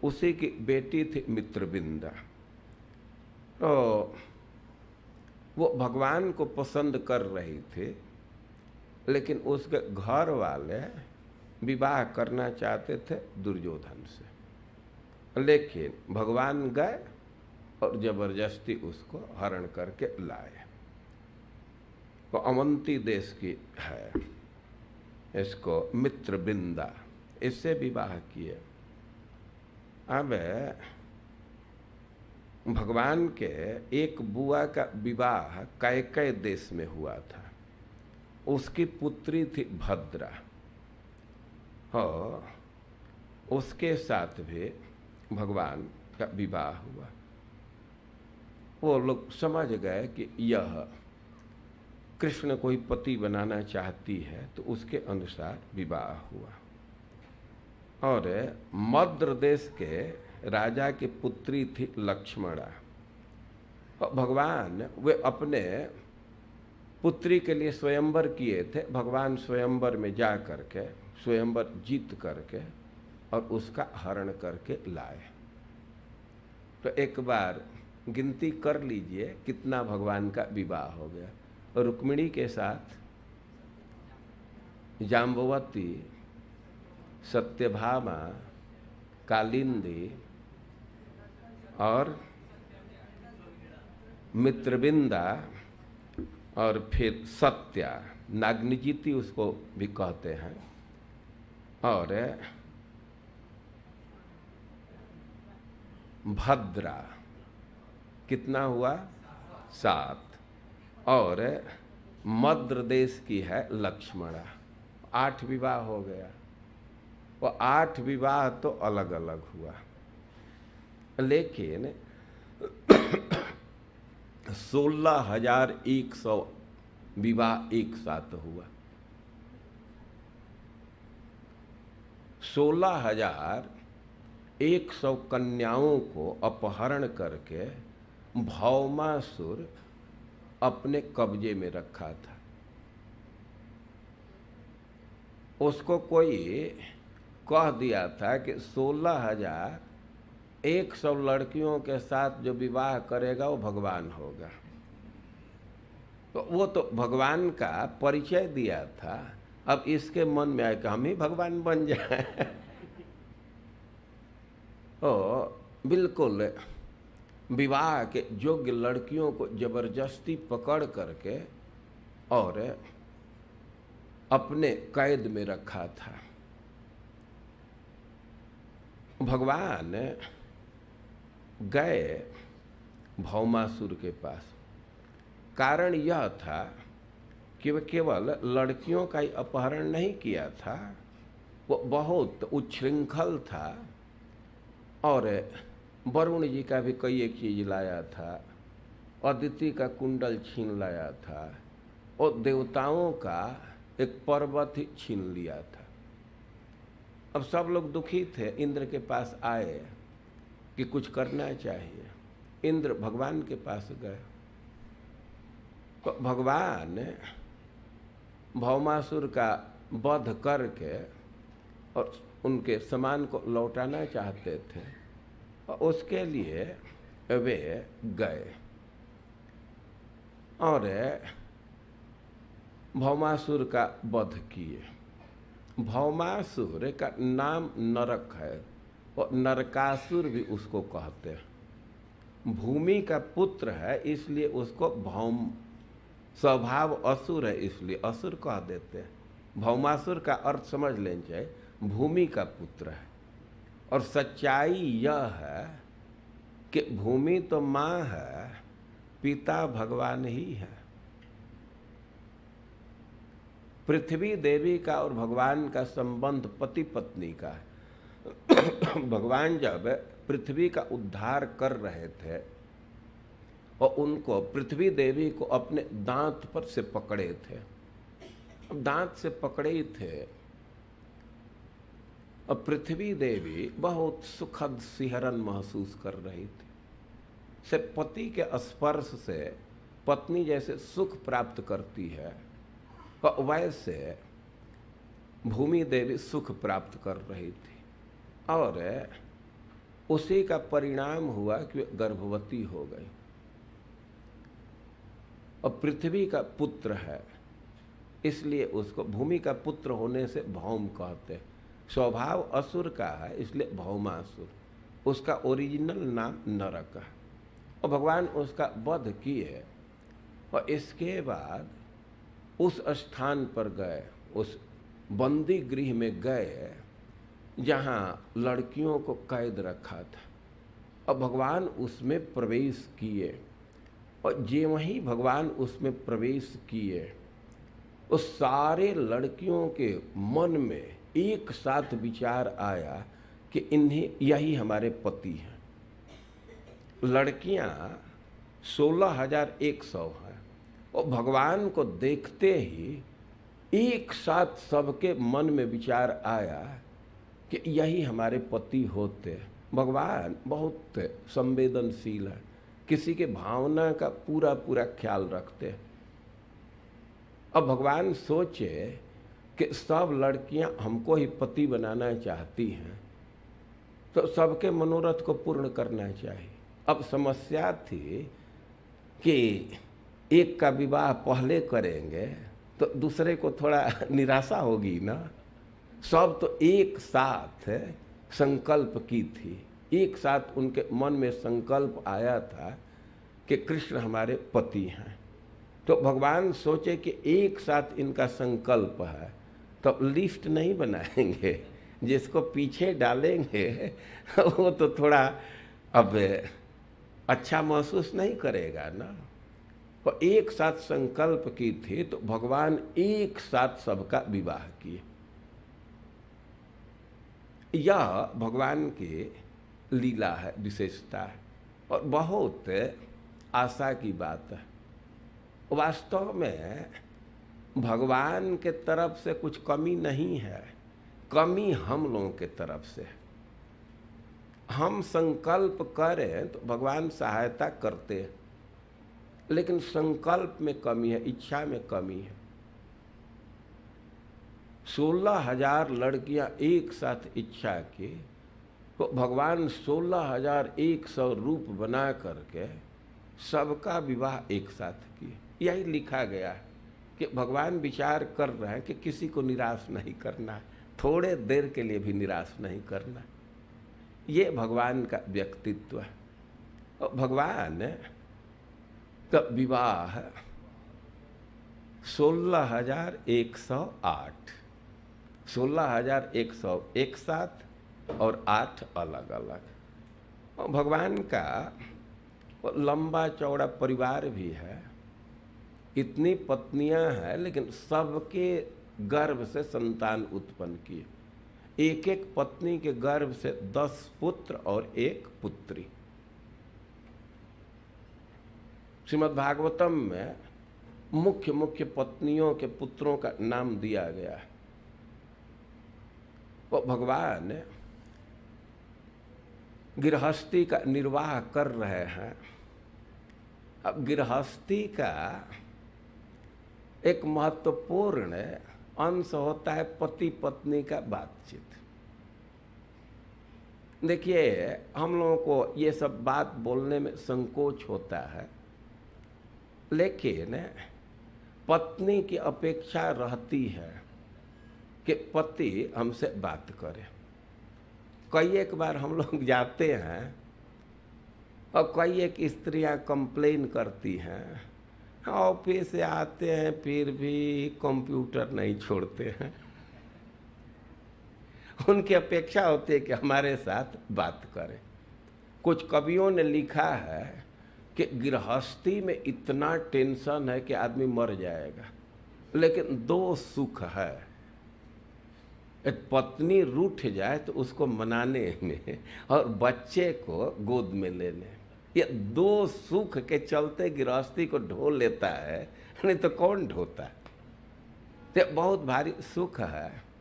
उसी की बेटी थी मित्रबिंदा। तो वो भगवान को पसंद कर रही थी, लेकिन उसके घर वाले विवाह करना चाहते थे दुर्योधन से, लेकिन भगवान गए और जबरदस्ती उसको हरण करके लाए। वो अवंती देश की है, इसको मित्रबिंदा, इससे विवाह किए। अब भगवान के एक बुआ का विवाह कैकेय देश में हुआ था, उसकी पुत्री थी भद्रा, और उसके साथ भी भगवान का विवाह हुआ। वो लोग समझ गए कि यह कृष्ण को ही पति बनाना चाहती है, तो उसके अनुसार विवाह हुआ। और मद्र देश के राजा की पुत्री थी लक्ष्मणा। भगवान वे अपने पुत्री के लिए स्वयंवर किए थे। भगवान स्वयंवर में जा करके स्वयंवर जीत करके और उसका हरण करके लाए। तो एक बार गिनती कर लीजिए कितना भगवान का विवाह हो गया। रुक्मिणी के साथ जाम्बवती, सत्यभामा, कालिंदी और मित्रबिंदा, और फिर सत्या, नागनिजीति उसको भी कहते हैं, और भद्रा, कितना हुआ? 7। और मद्र देश की है लक्ष्मणा। 8 विवाह हो गया। वो 8 विवाह तो अलग अलग हुआ, लेकिन 16,100 विवाह एक साथ हुआ। 16,100 कन्याओं को अपहरण करके भौमासुर अपने कब्जे में रखा था। उसको कोई कह दिया था कि 16,100 लड़कियों के साथ जो विवाह करेगा वो भगवान होगा। तो वो तो भगवान का परिचय दिया था। अब इसके मन में आया कि हम ही भगवान बन जाए। तो बिल्कुल विवाह के योग्य लड़कियों को जबरदस्ती पकड़ करके और अपने कैद में रखा था। भगवान गए भौमासुर के पास। कारण यह था कि वह केवल लड़कियों का ही अपहरण नहीं किया था, वो बहुत उच्छृंखल था और वरुण जी का भी कई एक चीज लाया था, अदिति का कुंडल छीन लाया था, और देवताओं का एक पर्वत ही छीन लिया था। अब सब लोग दुखी थे, इंद्र के पास आए कि कुछ करना चाहिए। इंद्र भगवान के पास गए तो भगवान भौमासुर का वध करके और उनके सामान को लौटाना चाहते थे, और उसके लिए वे गए और भौमासुर का वध किए। भौमासुर का नाम नरक है और नरकासुर भी उसको कहते हैं। भूमि का पुत्र है इसलिए उसको भौम, स्वभाव असुर है इसलिए असुर कह देते हैं। भौमासुर का अर्थ समझ लेना चाहिए, भूमि का पुत्र है। और सच्चाई यह है कि भूमि तो माँ है, पिता भगवान ही है। पृथ्वी देवी का और भगवान का संबंध पति पत्नी का है। भगवान जब पृथ्वी का उद्धार कर रहे थे और उनको, पृथ्वी देवी को अपने दांत पर से पकड़े थे, दांत से पकड़े ही थे और पृथ्वी देवी बहुत सुखद सिहरन महसूस कर रही थी। से पति के स्पर्श से पत्नी जैसे सुख प्राप्त करती है वैसे भूमि देवी सुख प्राप्त कर रही थी और उसी का परिणाम हुआ कि वे गर्भवती हो गई। और पृथ्वी का पुत्र है इसलिए उसको भूमि का पुत्र होने से भौम कहते हैं। स्वभाव असुर का है इसलिए भौमासुर, उसका ओरिजिनल नाम नरक है। और भगवान उसका वध किए और इसके बाद उस स्थान पर गए, उस बंदी गृह में गए जहाँ लड़कियों को कैद रखा था और भगवान उसमें प्रवेश किए। और जे वहीं भगवान उसमें प्रवेश किए उस सारे लड़कियों के मन में एक साथ विचार आया कि इन्हें, यही हमारे पति हैं। लड़कियां 16,100 हैं और भगवान को देखते ही एक साथ सबके मन में विचार आया कि यही हमारे पति होते। भगवान बहुत संवेदनशील है, किसी के भावना का पूरा पूरा ख्याल रखते हैं। अब भगवान सोचे कि सब लड़कियां हमको ही पति बनाना चाहती हैं तो सबके मनोरथ को पूर्ण करना चाहिए। अब समस्या थी कि एक का विवाह पहले करेंगे तो दूसरे को थोड़ा निराशा होगी ना। सब तो एक साथ संकल्प की थी, एक साथ उनके मन में संकल्प आया था कि कृष्ण हमारे पति हैं। तो भगवान सोचे कि एक साथ इनका संकल्प है तो लिस्ट नहीं बनाएंगे, जिसको पीछे डालेंगे वो तो थोड़ा अब अच्छा महसूस नहीं करेगा ना। तो एक साथ संकल्प की थी तो भगवान एक साथ सबका विवाह किए। यह भगवान की लीला है, विशेषता है और बहुत आशा की बात है। वास्तव में भगवान के तरफ से कुछ कमी नहीं है, कमी हम लोगों के तरफ से है। हम संकल्प करें तो भगवान सहायता करते हैं, लेकिन संकल्प में कमी है, इच्छा में कमी है। 16,000 लड़कियां एक साथ इच्छा की तो भगवान 16,100 रूप बना करके सबका विवाह एक साथ किए। यही लिखा गया है कि भगवान विचार कर रहे हैं कि किसी को निराश नहीं करना, थोड़े देर के लिए भी निराश नहीं करना। ये भगवान का व्यक्तित्व है। और भगवान का विवाह 16,108, 16,100 एक साथ और 8 अलग अलग। और भगवान का लंबा चौड़ा परिवार भी है, इतनी पत्नियां हैं लेकिन सबके गर्भ से संतान उत्पन्न किए। एक एक पत्नी के गर्भ से 10 पुत्र और 1 पुत्री। श्रीमद् भागवतम में मुख्य मुख्य पत्नियों के पुत्रों का नाम दिया गया है। वो भगवान गृहस्थी का निर्वाह कर रहे हैं। अब गृहस्थी का एक महत्वपूर्ण अंश होता है पति पत्नी का बातचीत। देखिए, हम लोगों को ये सब बात बोलने में संकोच होता है, लेकिन पत्नी की अपेक्षा रहती है कि पति हमसे बात करे। कई एक बार हम लोग जाते हैं और कई एक स्त्रियां कंप्लेन करती हैं, ऑफिस से आते हैं फिर भी कंप्यूटर नहीं छोड़ते हैं। उनकी अपेक्षा होती है कि हमारे साथ बात करें। कुछ कवियों ने लिखा है कि गृहस्थी में इतना टेंशन है कि आदमी मर जाएगा, लेकिन दो सुख है, एक पत्नी रूठ जाए तो उसको मनाने में और बच्चे को गोद में लेने। ये दो सुख के चलते गृहस्थी को ढो लेता है, नहीं तो कौन ढोता है। तो बहुत भारी सुख है।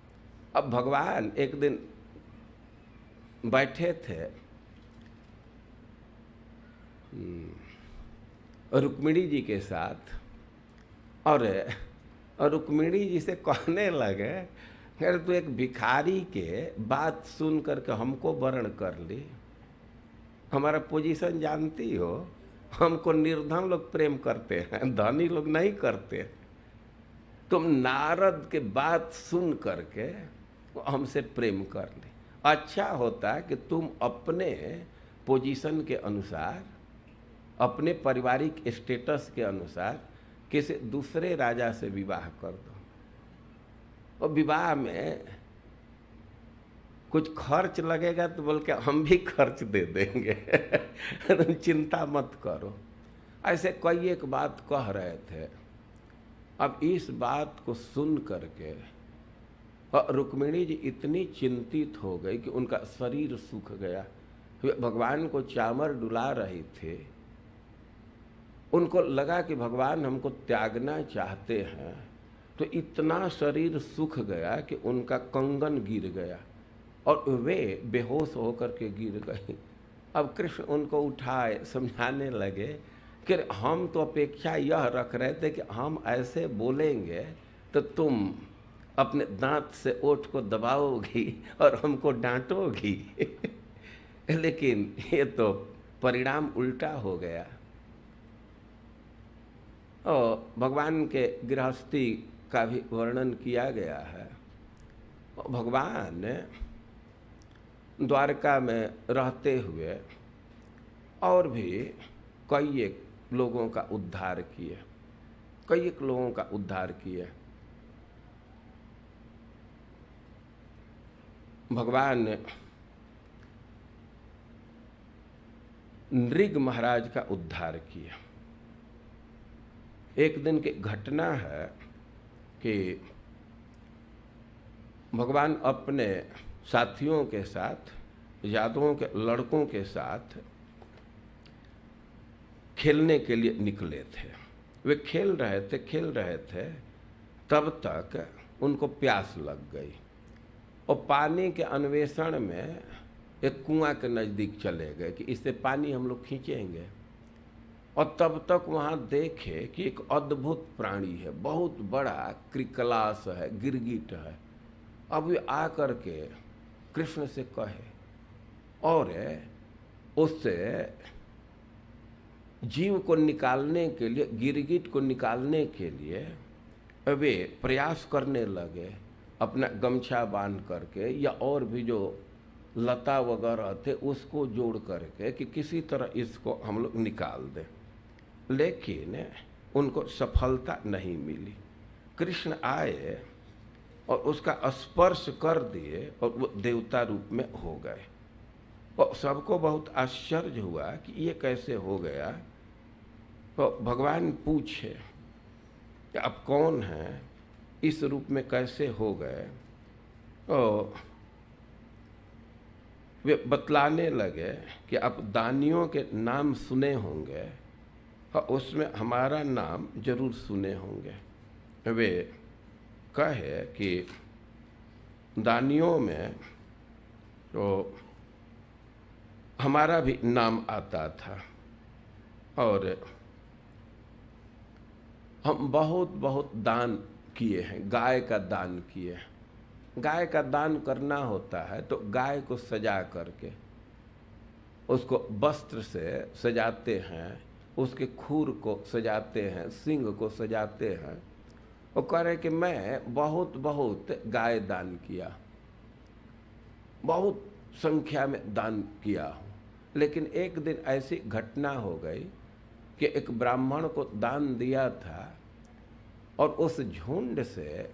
अब भगवान एक दिन बैठे थे, रुक्मिणी जी के साथ, और रुक्मिणी जी से कहने लगे, अरे तू एक भिखारी के बात सुन करके हमको वर्ण कर ली, हमारा पोजीशन जानती हो, हमको निर्धन लोग प्रेम करते हैं, धनी लोग नहीं करते। तुम नारद के बात सुन करके हमसे प्रेम कर ली। अच्छा होता कि तुम अपने पोजीशन के अनुसार, अपने पारिवारिक स्टेटस के अनुसार किसी दूसरे राजा से विवाह कर दो, और विवाह में कुछ खर्च लगेगा तो बोल के हम भी खर्च दे देंगे तुम चिंता मत करो। ऐसे कई एक बात कह रहे थे। अब इस बात को सुन करके रुक्मिणी जी इतनी चिंतित हो गई कि उनका शरीर सूख गया। वे भगवान को चामर डुला रही थे, उनको लगा कि भगवान हमको त्यागना चाहते हैं, तो इतना शरीर सूख गया कि उनका कंगन गिर गया और वे बेहोश होकर के गिर गए। अब कृष्ण उनको उठाए, समझाने लगे कि हम तो अपेक्षा यह रख रहे थे कि हम ऐसे बोलेंगे तो तुम अपने दांत से ओठ को दबाओगी और हमको डांटोगी लेकिन ये तो परिणाम उल्टा हो गया। और भगवान के गृहस्थी का भी वर्णन किया गया है। भगवान द्वारका में रहते हुए और भी कई एक लोगों का उद्धार किए, कई एक लोगों का उद्धार किए। भगवान ने नृग महाराज का उद्धार किया। एक दिन की घटना है कि भगवान अपने साथियों के साथ, यादवों के लड़कों के साथ खेलने के लिए निकले थे। वे खेल रहे थे, तब तक उनको प्यास लग गई और पानी के अन्वेषण में एक कुआं के नज़दीक चले गए कि इससे पानी हम लोग खींचेंगे। और तब तक वहाँ देखे कि एक अद्भुत प्राणी है, बहुत बड़ा क्रिकलास है, गिरगिट है। अब वे आकर के कृष्ण से कहे और उससे जीव को निकालने के लिए, गिरगिट को निकालने के लिए वे प्रयास करने लगे, अपना गमछा बांध करके या और भी जो लता वगैरह थे उसको जोड़ करके कि किसी तरह इसको हम लोग निकाल दें, लेकिन उनको सफलता नहीं मिली। कृष्ण आए और उसका स्पर्श कर दिए और वो देवता रूप में हो गए। और सबको बहुत आश्चर्य हुआ कि ये कैसे हो गया। तो भगवान पूछे कि आप कौन हैं, इस रूप में कैसे हो गए। तो वे बतलाने लगे कि आप दानियों के नाम सुने होंगे और उसमें हमारा नाम जरूर सुने होंगे। वे कहे कि दानियों में तो हमारा भी नाम आता था और हम बहुत बहुत दान किए हैं, गाय का दान किए। गाय का दान करना होता है तो गाय को सजा करके उसको वस्त्र से सजाते हैं, उसके खूर को सजाते हैं, सींग को सजाते हैं। वो कह रहे कि मैं बहुत बहुत गाय दान किया, बहुत संख्या में दान किया हूँ, लेकिन एक दिन ऐसी घटना हो गई कि एक ब्राह्मण को दान दिया था और उस झुंड से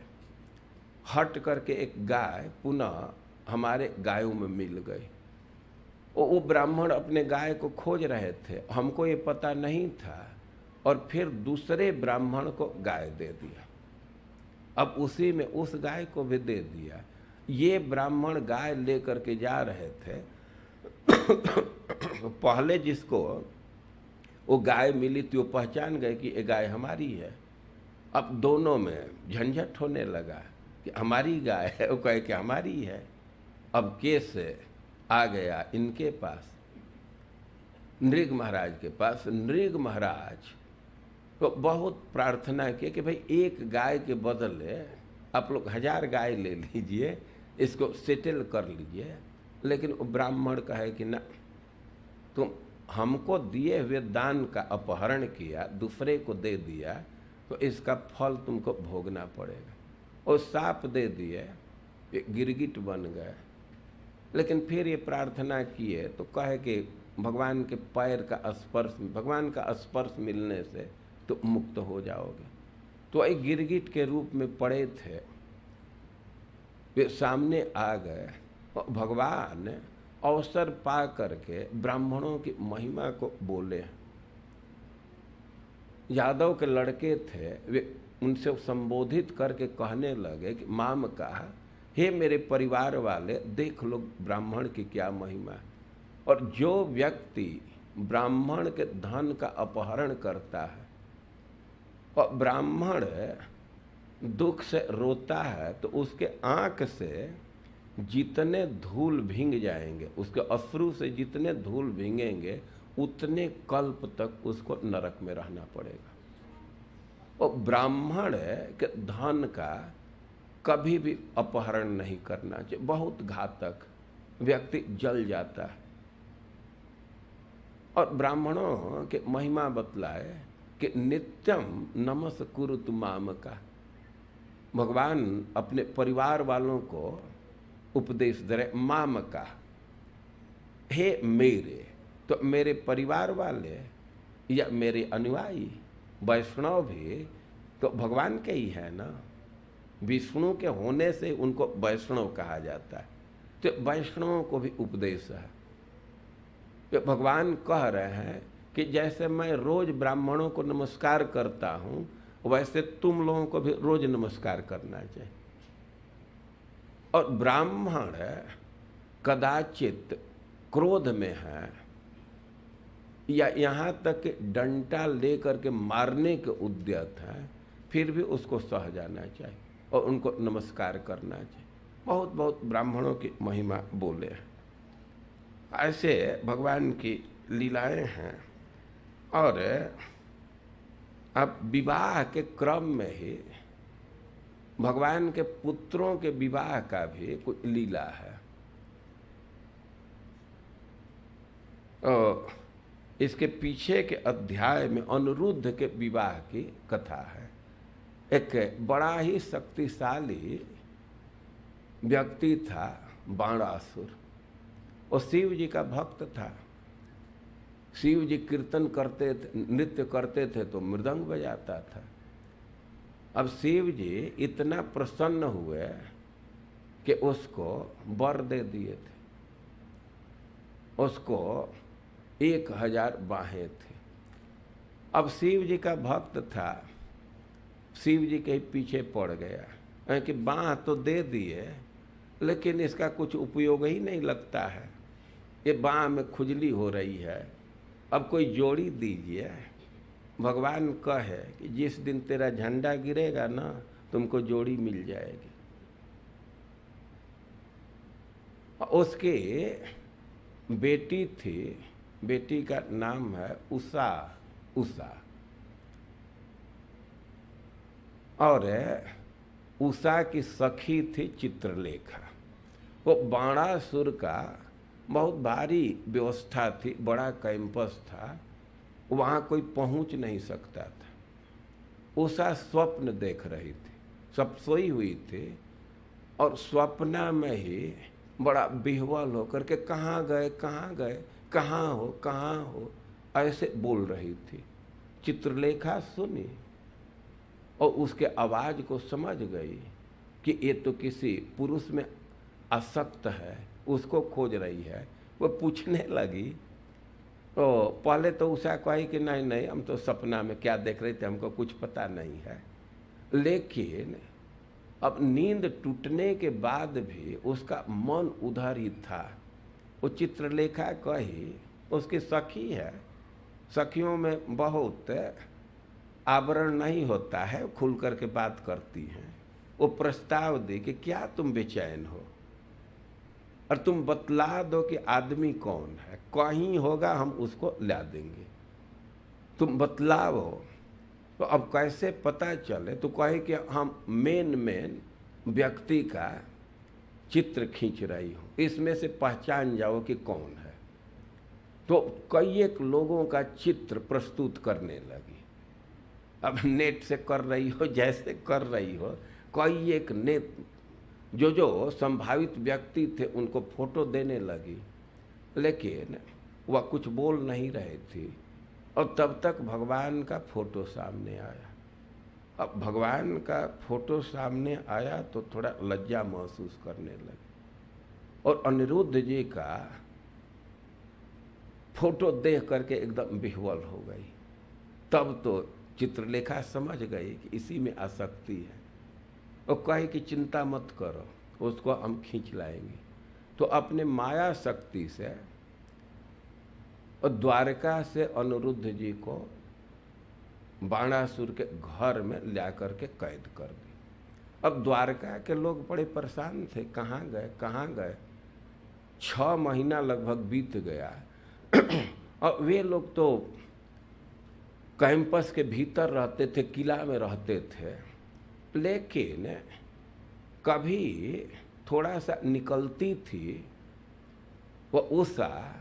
हट करके एक गाय पुनः हमारे गायों में मिल गई। वो ब्राह्मण अपने गाय को खोज रहे थे, हमको ये पता नहीं था, और फिर दूसरे ब्राह्मण को गाय दे दिया। अब उसी में उस गाय को भी दे दिया। ये ब्राह्मण गाय लेकर के जा रहे थे पहले जिसको वो गाय मिली थी वो पहचान गए कि ये गाय हमारी है। अब दोनों में झंझट होने लगा कि हमारी गाय है, वो कहे कि हमारी है। अब केस आ गया इनके पास, नृग महाराज के पास। नृग महाराज तो बहुत प्रार्थना की कि भाई एक गाय के बदले आप लोग 1000 गाय ले लीजिए, इसको सेटल कर लीजिए। लेकिन वो ब्राह्मण कहे कि ना, तुम हमको दिए हुए दान का अपहरण किया, दूसरे को दे दिया, तो इसका फल तुमको भोगना पड़ेगा। और साप दे दिए, गिरगिट बन गए। लेकिन फिर ये प्रार्थना किए तो कहे कि भगवान के पैर का स्पर्श, भगवान का स्पर्श मिलने से तो मुक्त हो जाओगे। तो एक गिरगिट के रूप में पड़े थे, वे सामने आ गए और भगवान अवसर पा करके ब्राह्मणों की महिमा को बोले। यादव के लड़के थे, वे उनसे संबोधित करके कहने लगे कि माम कहा, हे मेरे परिवार वाले, देख लो ब्राह्मण की क्या महिमा है। और जो व्यक्ति ब्राह्मण के धन का अपहरण करता है और ब्राह्मण दुख से रोता है, तो उसके आंख से जितने धूल भींग जाएंगे, उसके अश्रु से जितने धूल भींगेंगे, उतने कल्प तक उसको नरक में रहना पड़ेगा। और ब्राह्मण के धन का कभी भी अपहरण नहीं करना चाहिए, बहुत घातक, व्यक्ति जल जाता है। और ब्राह्मणों के महिमा बतलाए कि नित्यम नमस्कुरुत माम का। भगवान अपने परिवार वालों को उपदेश दे रहे, माम का, हे मेरे, तो मेरे परिवार वाले या मेरे अनुयायी वैष्णव भी तो भगवान के ही है ना। विष्णु के होने से उनको वैष्णव कहा जाता है। तो वैष्णवों को भी उपदेश है। तो भगवान कह रहे हैं कि जैसे मैं रोज ब्राह्मणों को नमस्कार करता हूं, वैसे तुम लोगों को भी रोज नमस्कार करना चाहिए। और ब्राह्मण कदाचित क्रोध में है या यहाँ तक कि डंडा लेकर के मारने के उद्यत है, फिर भी उसको सह जाना चाहिए और उनको नमस्कार करना चाहिए। बहुत बहुत ब्राह्मणों की महिमा बोले हैं। ऐसे भगवान की लीलाएं हैं। और अब विवाह के क्रम में ही भगवान के पुत्रों के विवाह का भी कुछ लीला है। और इसके पीछे के अध्याय में अनिरुद्ध के विवाह की कथा है। एक बड़ा ही शक्तिशाली व्यक्ति था बाणासुर। वो शिव जी का भक्त था। शिव जी कीर्तन करते थे, नृत्य करते थे तो मृदंग बजाता था। अब शिव जी इतना प्रसन्न हुए कि उसको वर दे दिए थे। उसको 1000 बाहें थी। अब शिव जी का भक्त था, शिव जी के पीछे पड़ गया कि बाह तो दे दिए, लेकिन इसका कुछ उपयोग ही नहीं लगता है, ये बाह में खुजली हो रही है, अब कोई जोड़ी दीजिए। भगवान कहे कि जिस दिन तेरा झंडा गिरेगा ना, तुमको जोड़ी मिल जाएगी। उसकी बेटी थी, बेटी का नाम है उषा। और उषा की सखी थी चित्रलेखा। वो बाणासुर का बहुत भारी व्यवस्था थी, बड़ा कैंपस था, वहाँ कोई पहुँच नहीं सकता था। उषा स्वप्न देख रही थी, सब सोई हुई थी और स्वप्न में ही बड़ा विह्वल होकर के कहाँ गए कहाँ गए, कहाँ हो ऐसे बोल रही थी। चित्रलेखा सुनी और उसके आवाज को समझ गई कि ये तो किसी पुरुष में आसक्त है, उसको खोज रही है। वो पूछने लगी, तो पहले तो उषा कही कि नहीं नहीं, हम तो सपना में क्या देख रहे थे, हमको कुछ पता नहीं है। लेकिन अब नींद टूटने के बाद भी उसका मन उधर ही था। वो चित्रलेखा कही, उसकी सखी है, सखियों में बहुत आवरण नहीं होता है, खुल कर के बात करती हैं। वो प्रस्ताव दी कि क्या तुम बेचैन हो और तुम बतला दो कि आदमी कौन है, कहीं होगा हम उसको ला देंगे, तुम बतलाओ। तो अब कैसे पता चले? तो कहे कि हम मेन व्यक्ति का चित्र खींच रही हूँ, इसमें से पहचान जाओ कि कौन है। तो कई एक लोगों का चित्र प्रस्तुत करने लगी। अब नेट से कर रही हो, जैसे कर रही हो, कई एक नेट जो संभावित व्यक्ति थे उनको फोटो देने लगी, लेकिन वह कुछ बोल नहीं रही थी। और तब तक भगवान का फोटो सामने आया। अब भगवान का फोटो सामने आया तो थोड़ा लज्जा महसूस करने लगी और अनिरुद्ध जी का फोटो देख करके एकदम विह्वल हो गई। तब तो चित्रलेखा समझ गई कि इसी में आसक्ति है। और कहे कि चिंता मत करो, उसको हम खींच लाएंगे। तो अपने माया शक्ति से और द्वारका से अनिरुद्ध जी को बाणासुर के घर में ला करके कैद कर दी। अब द्वारका के लोग बड़े परेशान थे, कहाँ गए कहाँ गए। 6 महीना लगभग बीत गया और वे लोग तो कैंपस के भीतर रहते थे, किला में रहते थे, लेकिन कभी थोड़ा सा निकलती थी वो उषा,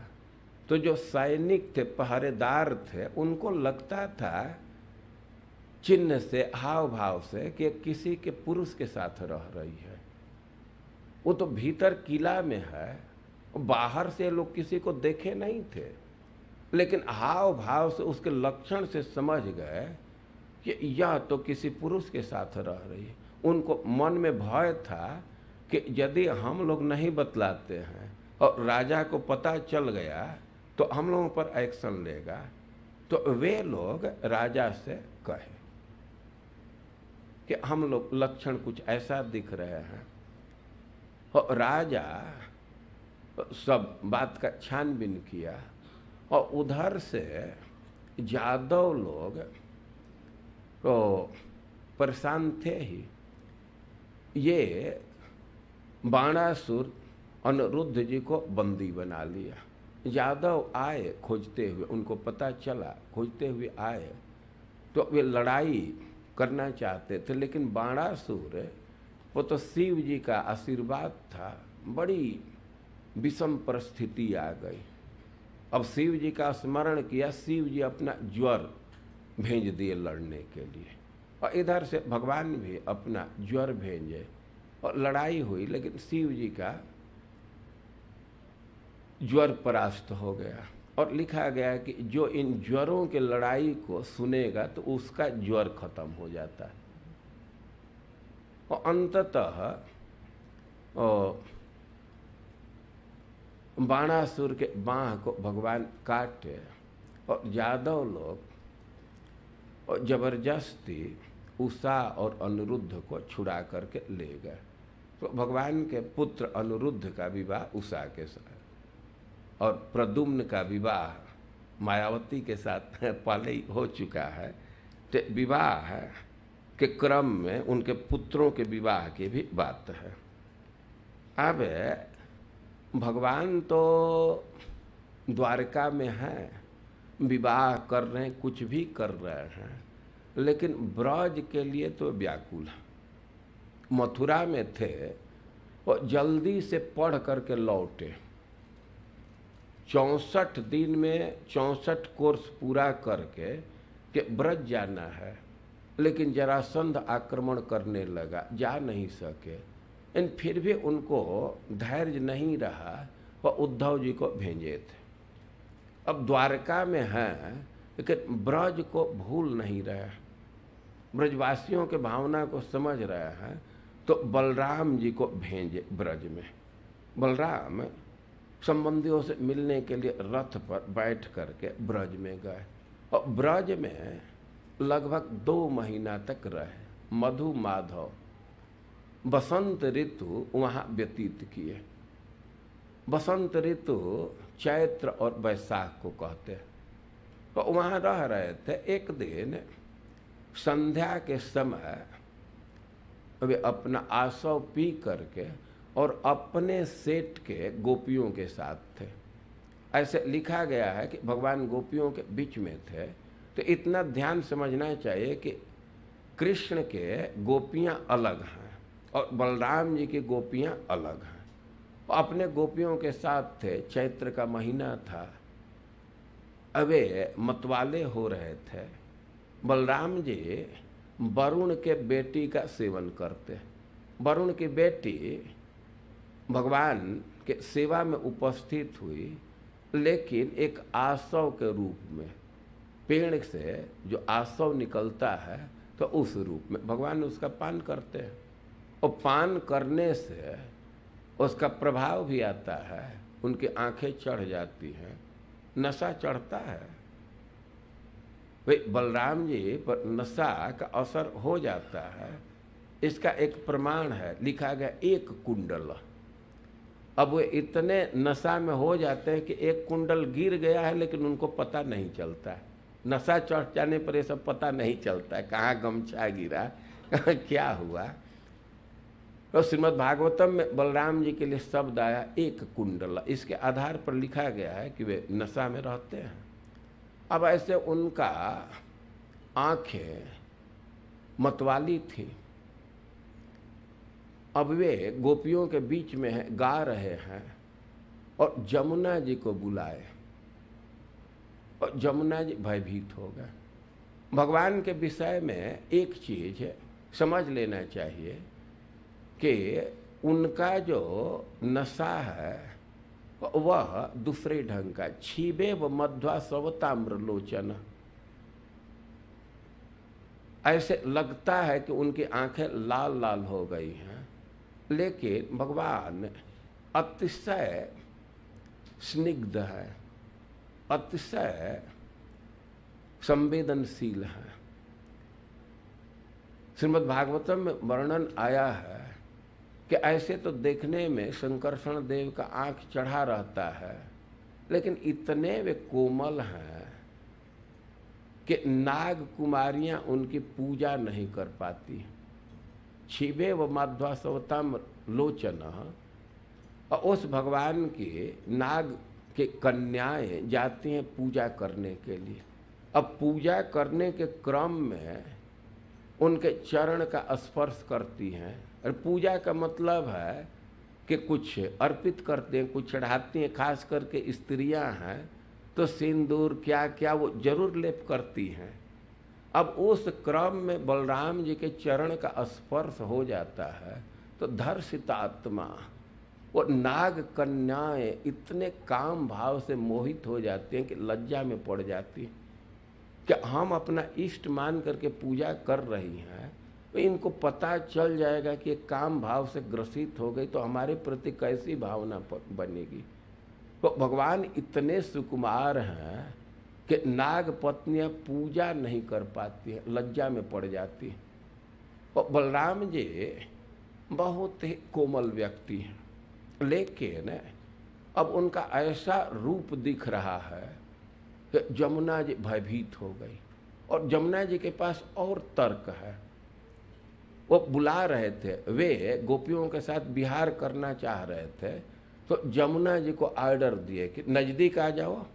तो जो सैनिक थे, पहरेदार थे, उनको लगता था चिन्ह से, हाव भाव से कि किसी के पुरुष के साथ रह रही है। वो तो भीतर किला में है, बाहर से लोग किसी को देखे नहीं थे, लेकिन हाव भाव से, उसके लक्षण से समझ गए कि यह तो किसी पुरुष के साथ रह रही है। उनको मन में भय था कि यदि हम लोग नहीं बतलाते हैं और राजा को पता चल गया तो हम लोगों पर एक्शन लेगा। तो वे लोग राजा से कहे कि हम लोग लक्षण कुछ ऐसा दिख रहे हैं। और राजा सब बात का छानबीन किया और उधर से यादव लोग तो परेशान थे ही। ये बाणासुर अनिरुद्ध जी को बंदी बना लिया। यादव आए खोजते हुए, उनको पता चला, खोजते हुए आए तो वे लड़ाई करना चाहते थे, लेकिन बाणासुर, वो तो शिव जी का आशीर्वाद था, बड़ी विषम परिस्थिति आ गई। अब शिव जी का स्मरण किया, शिव जी अपना ज्वर भेज दिए लड़ने के लिए, और इधर से भगवान भी अपना ज्वर भेजे और लड़ाई हुई, लेकिन शिव जी का ज्वर परास्त हो गया। और लिखा गया कि जो इन ज्वरों के लड़ाई को सुनेगा तो उसका ज्वर खत्म हो जाता है। और अंततः बाणासुर के बाह को भगवान काटे और यादव लोग और जबरदस्ती उषा और अनिरुद्ध को छुड़ा करके ले गए। तो भगवान के पुत्र अनिरुद्ध का विवाह उषा के साथ और प्रद्युम्न का विवाह मायावती के साथ पहले ही हो चुका है। तो विवाह के क्रम में उनके पुत्रों के विवाह की भी बात है। अब भगवान तो द्वारका में हैं, विवाह कर रहे हैं, कुछ भी कर रहे हैं, लेकिन ब्रज के लिए तो व्याकुल है। मथुरा में थे, वो जल्दी से पढ़ करके लौटे 64 दिन में 64 कोर्स पूरा करके कि ब्रज जाना है, लेकिन जरासंध आक्रमण करने लगा, जा नहीं सके। इन फिर भी उनको धैर्य नहीं रहा, वह उद्धव जी को भेजे थे। अब द्वारका में हैं, लेकिन ब्रज को भूल नहीं रहे, ब्रजवासियों के भावना को समझ रहे हैं, तो बलराम जी को भेजे ब्रज में। बलराम संबंधियों से मिलने के लिए रथ पर बैठ करके ब्रज में गए और ब्रज में लगभग 2 महीना तक रहे। मधु माधव बसंत ऋतु वहाँ व्यतीत किए। बसंत ऋतु चैत्र और वैशाख को कहते हैं। तो वहाँ रह रहे थे। एक दिन संध्या के समय वे अपना आसव पी करके और अपने सेठ के गोपियों के साथ थे। ऐसे लिखा गया है कि भगवान गोपियों के बीच में थे। तो इतना ध्यान समझना चाहिए कि कृष्ण के गोपियां अलग हैं और बलराम जी की गोपियां अलग हैं। अपने गोपियों के साथ थे। चैत्र का महीना था, अवे मतवाले हो रहे थे। बलराम जी वरुण के बेटी का सेवन करते। वरुण की बेटी भगवान के सेवा में उपस्थित हुई, लेकिन एक आसव के रूप में, पेड़ से जो आसव निकलता है तो उस रूप में भगवान उसका पान करते हैं। और पान करने से उसका प्रभाव भी आता है, उनकी आंखें चढ़ जाती हैं, नशा चढ़ता है। वे बलराम जी पर नशा का असर हो जाता है। इसका एक प्रमाण है, लिखा गया 1 कुंडल। अब वे इतने नशा में हो जाते हैं कि 1 कुंडल गिर गया है, लेकिन उनको पता नहीं चलता है। नशा चढ़ जाने पर ये सब पता नहीं चलता है, कहाँ गमछा गिरा, क्या हुआ। तो श्रीमद् भागवतम में बलराम जी के लिए शब्द आया 1 कुंडल। इसके आधार पर लिखा गया है कि वे नशा में रहते हैं। अब ऐसे उनका आंखें मतवाली थी। अब वे गोपियों के बीच में है, गा रहे हैं और जमुना जी को बुलाए और जमुना जी भयभीत हो गए। भगवान के विषय में एक चीज समझ लेना चाहिए कि उनका जो नशा है वह दूसरे ढंग का। छीबे व मध्वा सवताम्र लोचन, ऐसे लगता है कि उनकी आंखें लाल लाल हो गई हैं, लेकिन भगवान अतिशय स्निग्ध है, अतिशय संवेदनशील है। श्रीमद् भागवतम में वर्णन आया है कि ऐसे तो देखने में शंकरषण देव का आंख चढ़ा रहता है, लेकिन इतने वे कोमल हैं कि नाग कुमारियां उनकी पूजा नहीं कर पाती। छिबे व माध्वा सवताम लोचन, और उस भगवान के नाग के कन्याएं जाती हैं पूजा करने के लिए। अब पूजा करने के क्रम में उनके चरण का स्पर्श करती हैं। और पूजा का मतलब है कि कुछ अर्पित करते हैं, कुछ चढ़ाती हैं। खास करके स्त्रियां हैं तो सिंदूर क्या क्या वो जरूर लेप करती हैं। अब उस क्रम में बलराम जी के चरण का स्पर्श हो जाता है तो धर्षितात्मा, वो नाग कन्याएं इतने काम भाव से मोहित हो जाती हैं कि लज्जा में पड़ जाती हैं कि हम अपना इष्ट मान करके पूजा कर रही हैं, तो इनको पता चल जाएगा कि काम भाव से ग्रसित हो गई तो हमारे प्रति कैसी भावना बनेगी। तो भगवान इतने सुकुमार हैं कि नाग पत्नियां पूजा नहीं कर पाती हैं, लज्जा में पड़ जाती हैं। और बलराम जी बहुत ही कोमल व्यक्ति हैं, लेकिन अब उनका ऐसा रूप दिख रहा है कि जमुना जी भयभीत हो गई। और जमुना जी के पास और तर्क है। वो बुला रहे थे, वे गोपियों के साथ विहार करना चाह रहे थे, तो जमुना जी को ऑर्डर दिए कि नजदीक आ जाओ।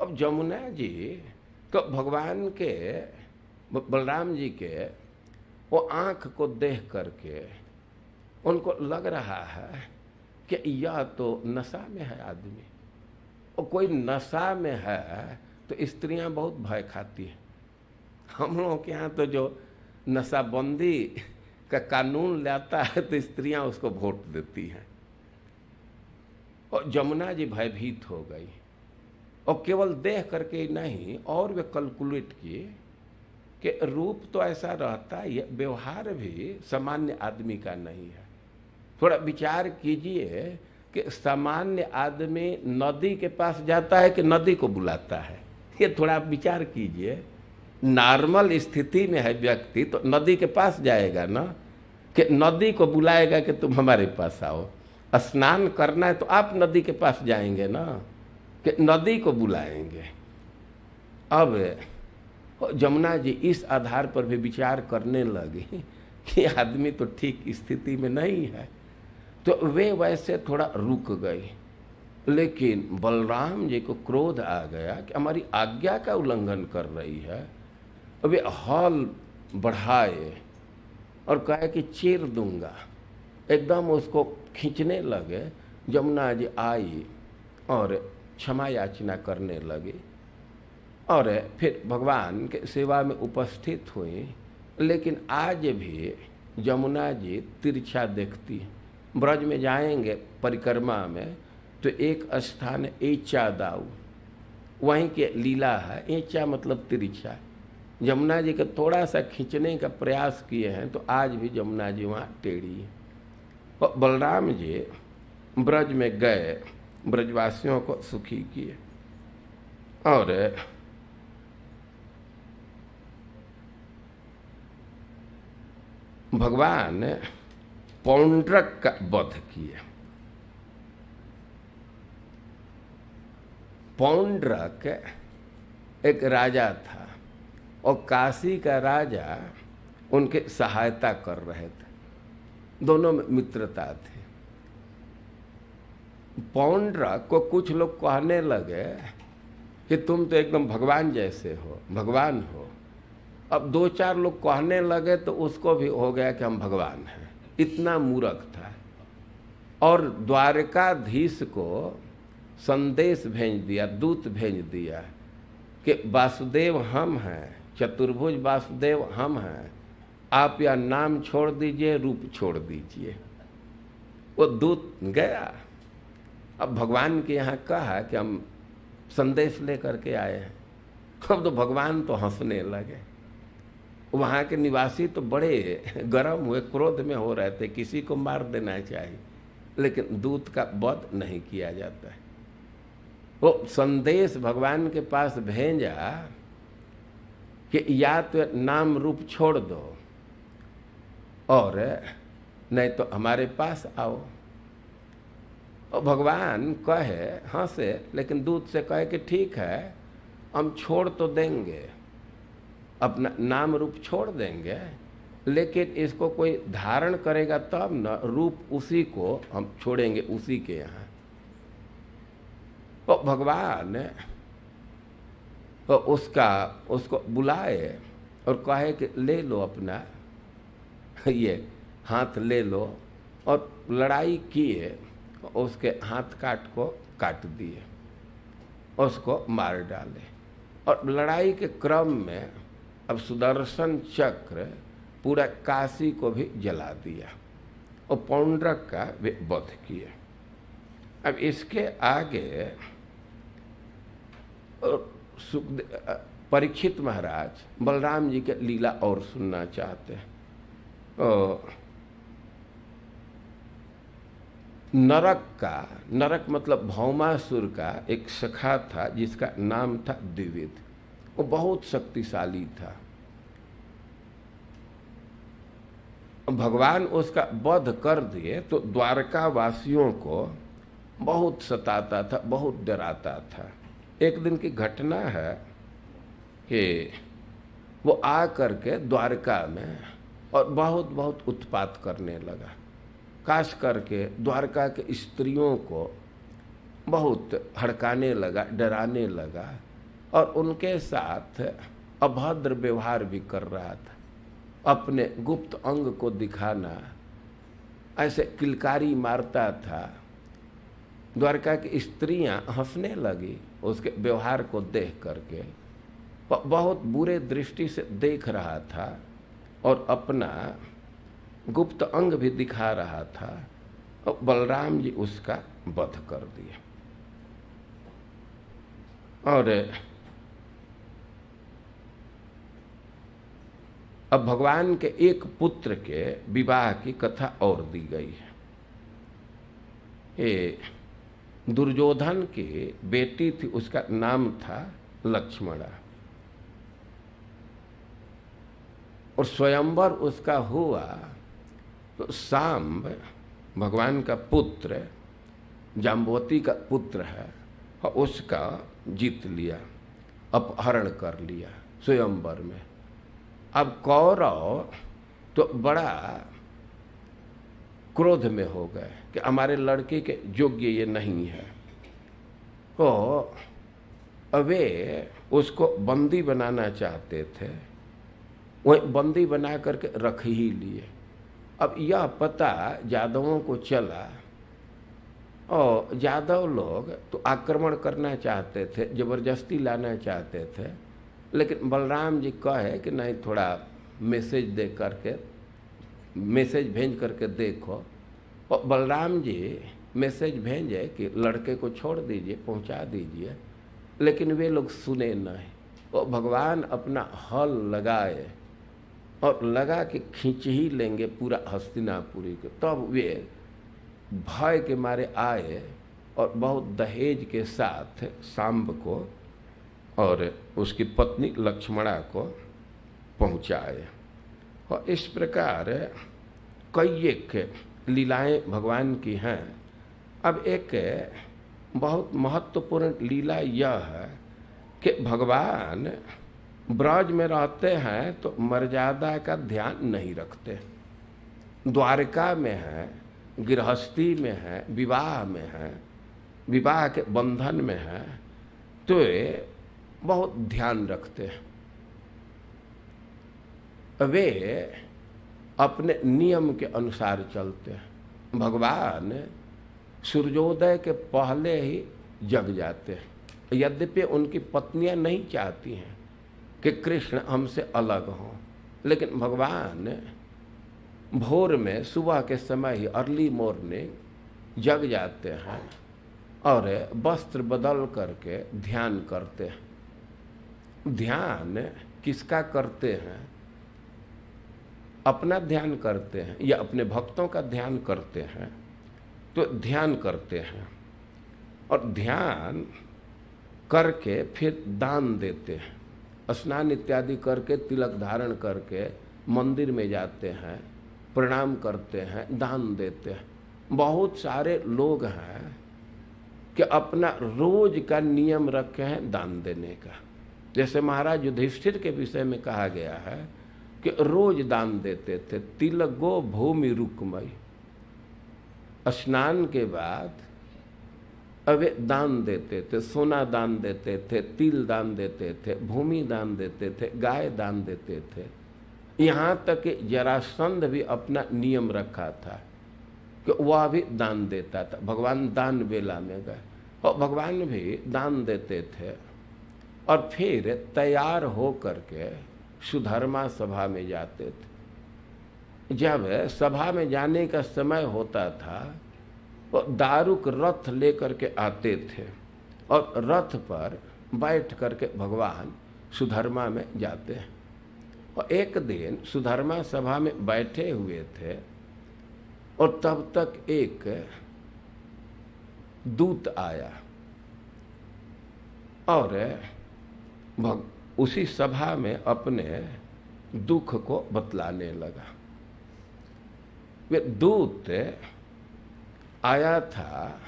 अब जमुना जी तो भगवान के, बलराम जी के वो आँख को देख करके उनको लग रहा है कि यह तो नशा में है आदमी, और कोई नशा में है तो स्त्रियां बहुत भय खाती हैं। हम लोगों के यहाँ तो जो नशाबंदी का कानून लाता है तो स्त्रियां उसको वोट देती हैं। और जमुना जी भयभीत हो गई, और केवल देख करके नहीं, और वे कैलकुलेट किए कि रूप तो ऐसा रहता है, व्यवहार भी सामान्य आदमी का नहीं है। थोड़ा विचार कीजिए कि सामान्य आदमी नदी के पास जाता है कि नदी को बुलाता है? ये थोड़ा आप विचार कीजिए। नॉर्मल स्थिति में है व्यक्ति तो नदी के पास जाएगा ना, कि नदी को बुलाएगा कि तुम हमारे पास आओ। स्नान करना है तो आप नदी के पास जाएंगे ना, कि नदी को बुलाएंगे। अब जमुना जी इस आधार पर भी विचार करने लगी कि आदमी तो ठीक स्थिति में नहीं है, तो वे वैसे थोड़ा रुक गई। लेकिन बलराम जी को क्रोध आ गया कि हमारी आज्ञा का उल्लंघन कर रही है। वे हॉल बढ़ाए और कहे कि चीर दूंगा, एकदम उसको खींचने लगे। जमुना जी आई और क्षमा याचना करने लगी, और फिर भगवान के सेवा में उपस्थित हुई। लेकिन आज भी जमुना जी तिरछा देखती है। ब्रज में जाएंगे परिक्रमा में तो एक स्थान एचा दाऊ, वहीं के लीला है। एचा मतलब तिरछा। जमुना जी का थोड़ा सा खींचने का प्रयास किए हैं तो आज भी जमुना जी वहाँ टेढ़ी है। और बलराम जी ब्रज में गए, ब्रजवासियों को सुखी किए, और भगवान पौंड्रक का वध किए। पौंड्रक एक राजा था, और काशी का राजा उनके सहायता कर रहे थे। दोनों में मित्रता थी। पौंड्रक को कुछ लोग कहने लगे कि तुम तो एकदम भगवान जैसे हो, भगवान हो। अब दो चार लोग कहने लगे तो उसको भी हो गया कि हम भगवान हैं। इतना मूर्ख था। और द्वारकाधीश को संदेश भेज दिया, दूत भेज दिया कि वासुदेव हम हैं, चतुर्भुज वासुदेव हम हैं, आप या नाम छोड़ दीजिए, रूप छोड़ दीजिए। वो दूत गया। अब भगवान के यहाँ कहा कि हम संदेश लेकर के आए हैं। अब तो भगवान तो हंसने लगे। वहाँ के निवासी तो बड़े गर्म हुए, क्रोध में हो रहे थे, किसी को मार देना चाहिए, लेकिन दूत का वध नहीं किया जाता है। वो संदेश भगवान के पास भेजा कि या तो नाम रूप छोड़ दो, और नहीं तो हमारे पास आओ। और भगवान कहे, हंसे, लेकिन दूत से कहे कि ठीक है, हम छोड़ तो देंगे, अपना नाम रूप छोड़ देंगे, लेकिन इसको कोई धारण करेगा तब न, रूप उसी को हम छोड़ेंगे, उसी के यहाँ। तो भगवान तो उसको बुलाए और कहे कि ले लो अपना ये हाथ ले लो, और लड़ाई किए, उसके हाथ काट दिए, उसको मार डाले। और लड़ाई के क्रम में अब सुदर्शन चक्र पूरा काशी को भी जला दिया, और पौंड्रक का वे वध किए। अब इसके आगे परीक्षित महाराज बलराम जी के लीला और सुनना चाहते हैं। नरक मतलब भौमासुर का एक सखा था जिसका नाम था द्विविद। वो बहुत शक्तिशाली था। भगवान उसका वध कर दिए तो द्वारका वासियों को बहुत सताता था, बहुत डराता था। एक दिन की घटना है कि वो आ करके द्वारका में और बहुत उत्पात करने लगा। खास करके द्वारका के स्त्रियों को बहुत हड़काने लगा, डराने लगा, और उनके साथ अभद्र व्यवहार भी कर रहा था। अपने गुप्त अंग को दिखाना, ऐसे किलकारी मारता था द्वारका की स्त्रियां हंसने लगी उसके व्यवहार को देख करके। बहुत बुरे दृष्टि से देख रहा था और अपना गुप्त अंग भी दिखा रहा था, और बलराम जी उसका वध कर दिया। और अब भगवान के एक पुत्र के विवाह की कथा और दी गई है। ये दुर्योधन की बेटी थी, उसका नाम था लक्ष्मणा, और स्वयंवर उसका हुआ तो सांब भगवान का पुत्र, जाम्बवती का पुत्र है, और उसका जीत लिया, अपहरण कर लिया स्वयंवर में। अब कौरव तो बड़ा क्रोध में हो गए कि हमारे लड़के के योग्य ये नहीं है, तो वे उसको बंदी बनाना चाहते थे, वही बंदी बना करके रख ही लिए। अब यह पता यादवों को चला, और यादव लोग तो आक्रमण करना चाहते थे, जबरदस्ती लाना चाहते थे, लेकिन बलराम जी कहे कि नहीं, थोड़ा मैसेज दे करके, मैसेज भेज करके देखो। और बलराम जी मैसेज भेजे कि लड़के को छोड़ दीजिए, पहुंचा दीजिए, लेकिन वे लोग सुने नहीं। और भगवान अपना हल लगाए और लगा कि खींच ही लेंगे पूरा हस्तिनापुरी को। तब वे भय के मारे आए और बहुत दहेज के साथ सांब को और उसकी पत्नी लक्ष्मणा को पहुंचाए। और इस प्रकार कई एक लीलाएं भगवान की हैं। अब एक बहुत महत्वपूर्ण लीला यह है कि भगवान ब्रज में रहते हैं तो मर्यादा का ध्यान नहीं रखते। द्वारका में है, गृहस्थी में है, विवाह में है, विवाह के बंधन में है, तो ये बहुत ध्यान रखते हैं। वे अपने नियम के अनुसार चलते हैं। भगवान सूर्योदय के पहले ही जग जाते हैं। यद्यपि उनकी पत्नियां नहीं चाहती हैं कि कृष्ण हमसे अलग हों, लेकिन भगवान भोर में, सुबह के समय ही, अर्ली मॉर्निंग जग जाते हैं और वस्त्र बदल करके ध्यान करते हैं। ध्यान किसका करते हैं? अपना ध्यान करते हैं या अपने भक्तों का ध्यान करते हैं? तो ध्यान करते हैं, और ध्यान करके फिर दान देते हैं। स्नान इत्यादि करके, तिलक धारण करके मंदिर में जाते हैं, प्रणाम करते हैं, दान देते हैं। बहुत सारे लोग हैं कि अपना रोज का नियम रखे हैं दान देने का। जैसे महाराज युधिष्ठिर के विषय में कहा गया है कि रोज दान देते थे। तिलक गो भूमि रुकमई, स्नान के बाद अवे दान देते थे, सोना दान देते थे, तिल दान देते थे, भूमि दान देते थे, गाय दान देते थे। यहाँ तक कि जरासंध भी अपना नियम रखा था कि वह भी दान देता था। भगवान दान बेला में गए और भगवान भी दान देते थे, और फिर तैयार हो करके सुधर्मा सभा में जाते थे। जब सभा में जाने का समय होता था, वो दारुक रथ लेकर के आते थे, और रथ पर बैठ करके भगवान सुधर्मा में जाते हैं। और एक दिन सुधर्मा सभा में बैठे हुए थे, और तब तक एक दूत आया और उसी सभा में अपने दुख को बतलाने लगा। वे दूत आया था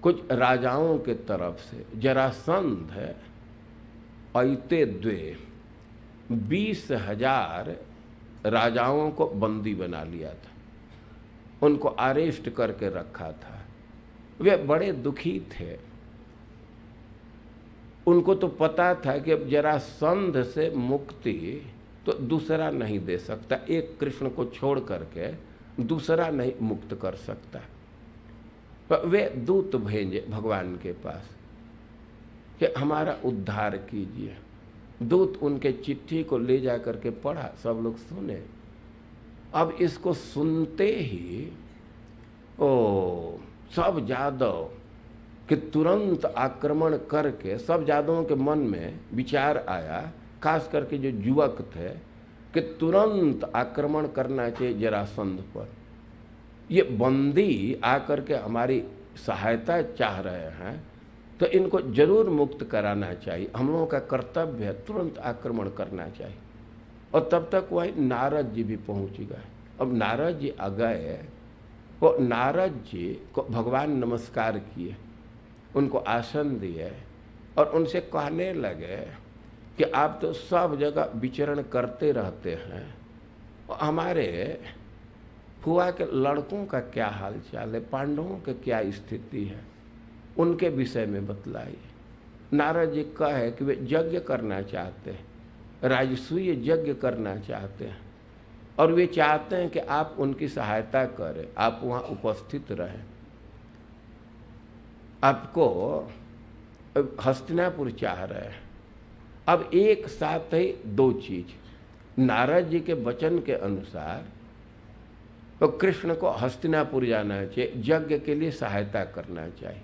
कुछ राजाओं के तरफ से। जरासंध ऐते द्वे 20,000 राजाओं को बंदी बना लिया था, उनको अरेस्ट करके रखा था। वे बड़े दुखी थे। उनको तो पता था कि अब जरासंध से मुक्ति तो दूसरा नहीं दे सकता, एक कृष्ण को छोड़ करके दूसरा नहीं मुक्त कर सकता। तो वे दूत भेजे भगवान के पास कि हमारा उद्धार कीजिए। दूत उनके चिट्ठी को ले जा करके पढ़ा, सब लोग सुने। अब इसको सुनते ही सब यादव कि तुरंत आक्रमण करके, सब यादवों के मन में विचार आया, खास करके जो युवक थे, कि तुरंत आक्रमण करना चाहिए जरासंध पर। ये बंदी आकर के हमारी सहायता चाह रहे हैं, तो इनको जरूर मुक्त कराना चाहिए। हम लोगों का कर्तव्य है, तुरंत आक्रमण करना चाहिए। और तब तक वही नारद जी भी पहुंच गए। अब नारद जी आ गए, वो नारद जी को भगवान नमस्कार किए, उनको आसन दिए और उनसे कहने लगे कि आप तो सब जगह विचरण करते रहते हैं, और हमारे फुआ के लड़कों का क्या हाल चाल है, पांडवों की क्या स्थिति है, उनके विषय में बतलाइए। नारद जी कहे कि वे यज्ञ करना चाहते हैं, राजसूय यज्ञ करना चाहते हैं, और वे चाहते हैं कि आप उनकी सहायता करें, आप वहाँ उपस्थित रहें। आपको हस्तिनापुर चाह रहे हैं। अब एक साथ ही दो चीज, नारद जी के वचन के अनुसार तो कृष्ण को हस्तिनापुर जाना चाहिए, यज्ञ के लिए सहायता करना चाहिए।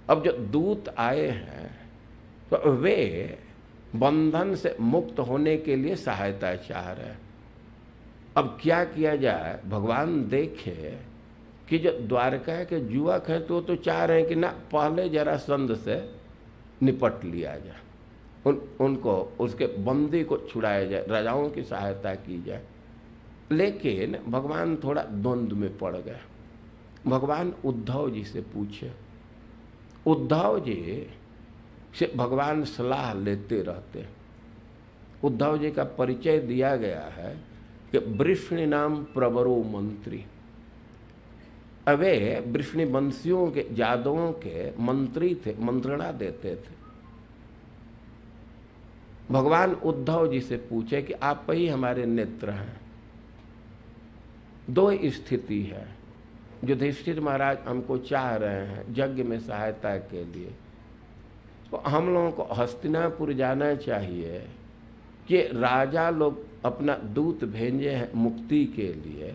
अब जो दूत आए हैं तो वे बंधन से मुक्त होने के लिए सहायता चाह रहे हैं। अब क्या किया जाए? भगवान देखे कि जो द्वारका के युवक हैं तो चाह रहे हैं कि ना पहले जरासंध से निपट लिया जाए, उनको उसके बंदी को छुड़ाया जाए, राजाओं की सहायता की जाए। लेकिन भगवान थोड़ा द्वंद्व में पड़ गए। भगवान उद्धव जी से पूछे, उद्धव जी से भगवान सलाह लेते रहते। उद्धव जी का परिचय दिया गया है कि वृष्णि नाम प्रवरो मंत्री। अवे वृष्णि वंशियों के, यादवों के मंत्री थे, मंत्रणा देते थे। भगवान उद्धव जी से पूछे कि आप ही हमारे नेत्र हैं। दो स्थिति है, युधिष्ठिर महाराज हमको चाह रहे हैं यज्ञ में सहायता के लिए, तो हम लोगों को हस्तिनापुर जाना चाहिए कि राजा लोग अपना दूत भेजे हैं मुक्ति के लिए,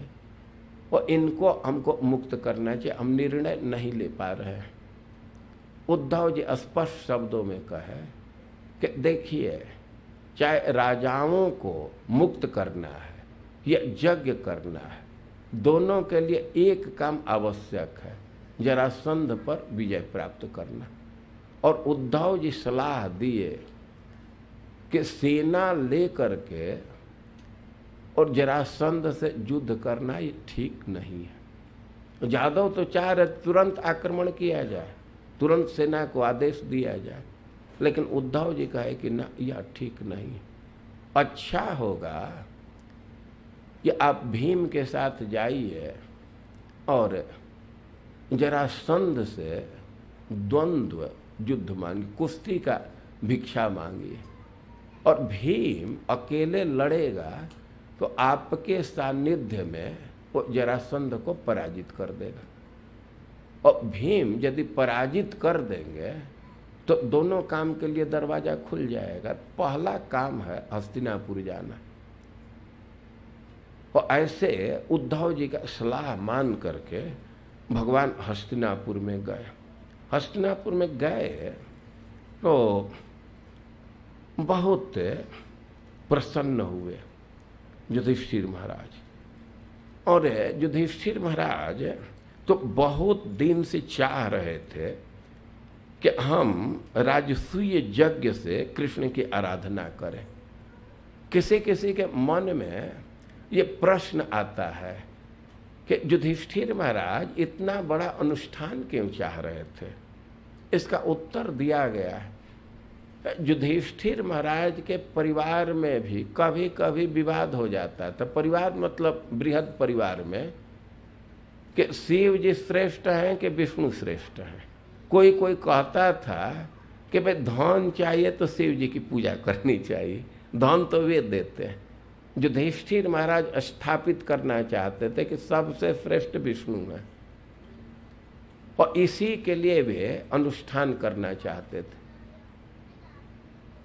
और इनको हमको मुक्त करना चाहिए, हम निर्णय नहीं ले पा रहे हैं। उद्धव जी स्पष्ट शब्दों में कहे कि देखिए, चाहे राजाओं को मुक्त करना है या यज्ञ करना है, दोनों के लिए एक काम आवश्यक है, जरासंध पर विजय प्राप्त करना। और उद्धव जी सलाह दिए कि सेना लेकर के और जरासंध से युद्ध करना ये ठीक नहीं है। यादव तो चाह रहे तुरंत आक्रमण किया जाए, तुरंत सेना को आदेश दिया जाए, लेकिन उद्धव जी कहे कि ना, यह ठीक नहीं। अच्छा होगा कि आप भीम के साथ जाइए और जरासंध से द्वंद्व युद्ध मांगिए, कुश्ती का भिक्षा मांगिए, और भीम अकेले लड़ेगा तो आपके सानिध्य में वो जरासंध को पराजित कर देगा। और भीम यदि पराजित कर देंगे तो दोनों काम के लिए दरवाजा खुल जाएगा। पहला काम है हस्तिनापुर जाना। और ऐसे उद्धव जी का सलाह मान करके भगवान हस्तिनापुर में गए। हस्तिनापुर में गए तो बहुत प्रसन्न हुए युधिष्ठिर महाराज। और युधिष्ठिर महाराज तो बहुत दिन से चाह रहे थे कि हम राजसूय यज्ञ से कृष्ण की आराधना करें। किसी किसी के मन में ये प्रश्न आता है कि युधिष्ठिर महाराज इतना बड़ा अनुष्ठान क्यों चाह रहे थे। इसका उत्तर दिया गया है। युधिष्ठिर महाराज के परिवार में भी कभी कभी विवाद हो जाता था। परिवार मतलब बृहद परिवार में कि शिव जी श्रेष्ठ हैं कि विष्णु श्रेष्ठ हैं। कोई कोई कहता था कि भाई धन चाहिए तो शिव जी की पूजा करनी चाहिए, धन तो वे देते हैं। युधिष्ठिर महाराज स्थापित करना चाहते थे कि सबसे श्रेष्ठ विष्णु है। और इसी के लिए वे अनुष्ठान करना चाहते थे।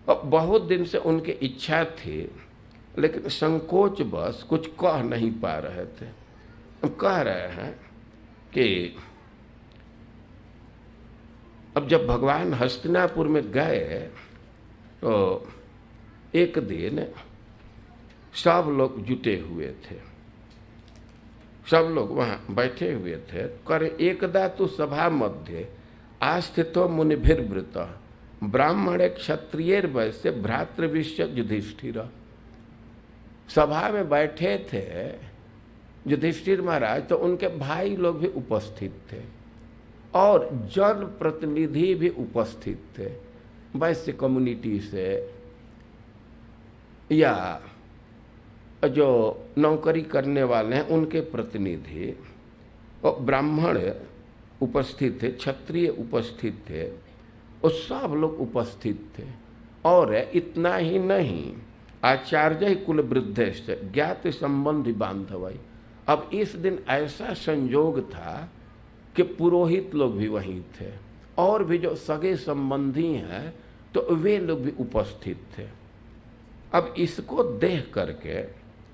और बहुत दिन से उनकी इच्छा थी, लेकिन संकोच बस कुछ कह नहीं पा रहे थे। कह रहे हैं कि अब जब भगवान हस्तिनापुर में गए तो एक दिन सब लोग जुटे हुए थे, सब लोग वहां बैठे हुए थे। करे एकदा तो सभा मध्य आस्थितो मुनिभिर्वृत ब्राह्मणे क्षत्रियर वैश्य भ्रातृविश्य युधिष्ठिर। सभा में बैठे थे युधिष्ठिर महाराज, तो उनके भाई लोग भी उपस्थित थे और जन प्रतिनिधि भी उपस्थित थे, वैश्य कम्युनिटी से या जो नौकरी करने वाले हैं उनके प्रतिनिधि, और ब्राह्मण उपस्थित थे, क्षत्रिय उपस्थित थे, और सब लोग उपस्थित थे। और इतना ही नहीं, आचार्य कुल वृद्धेश्च ज्ञात संबंधी बांधवई। अब इस दिन ऐसा संयोग था कि पुरोहित लोग भी वहीं थे और भी जो सगे संबंधी हैं तो वे लोग भी उपस्थित थे। अब इसको देख करके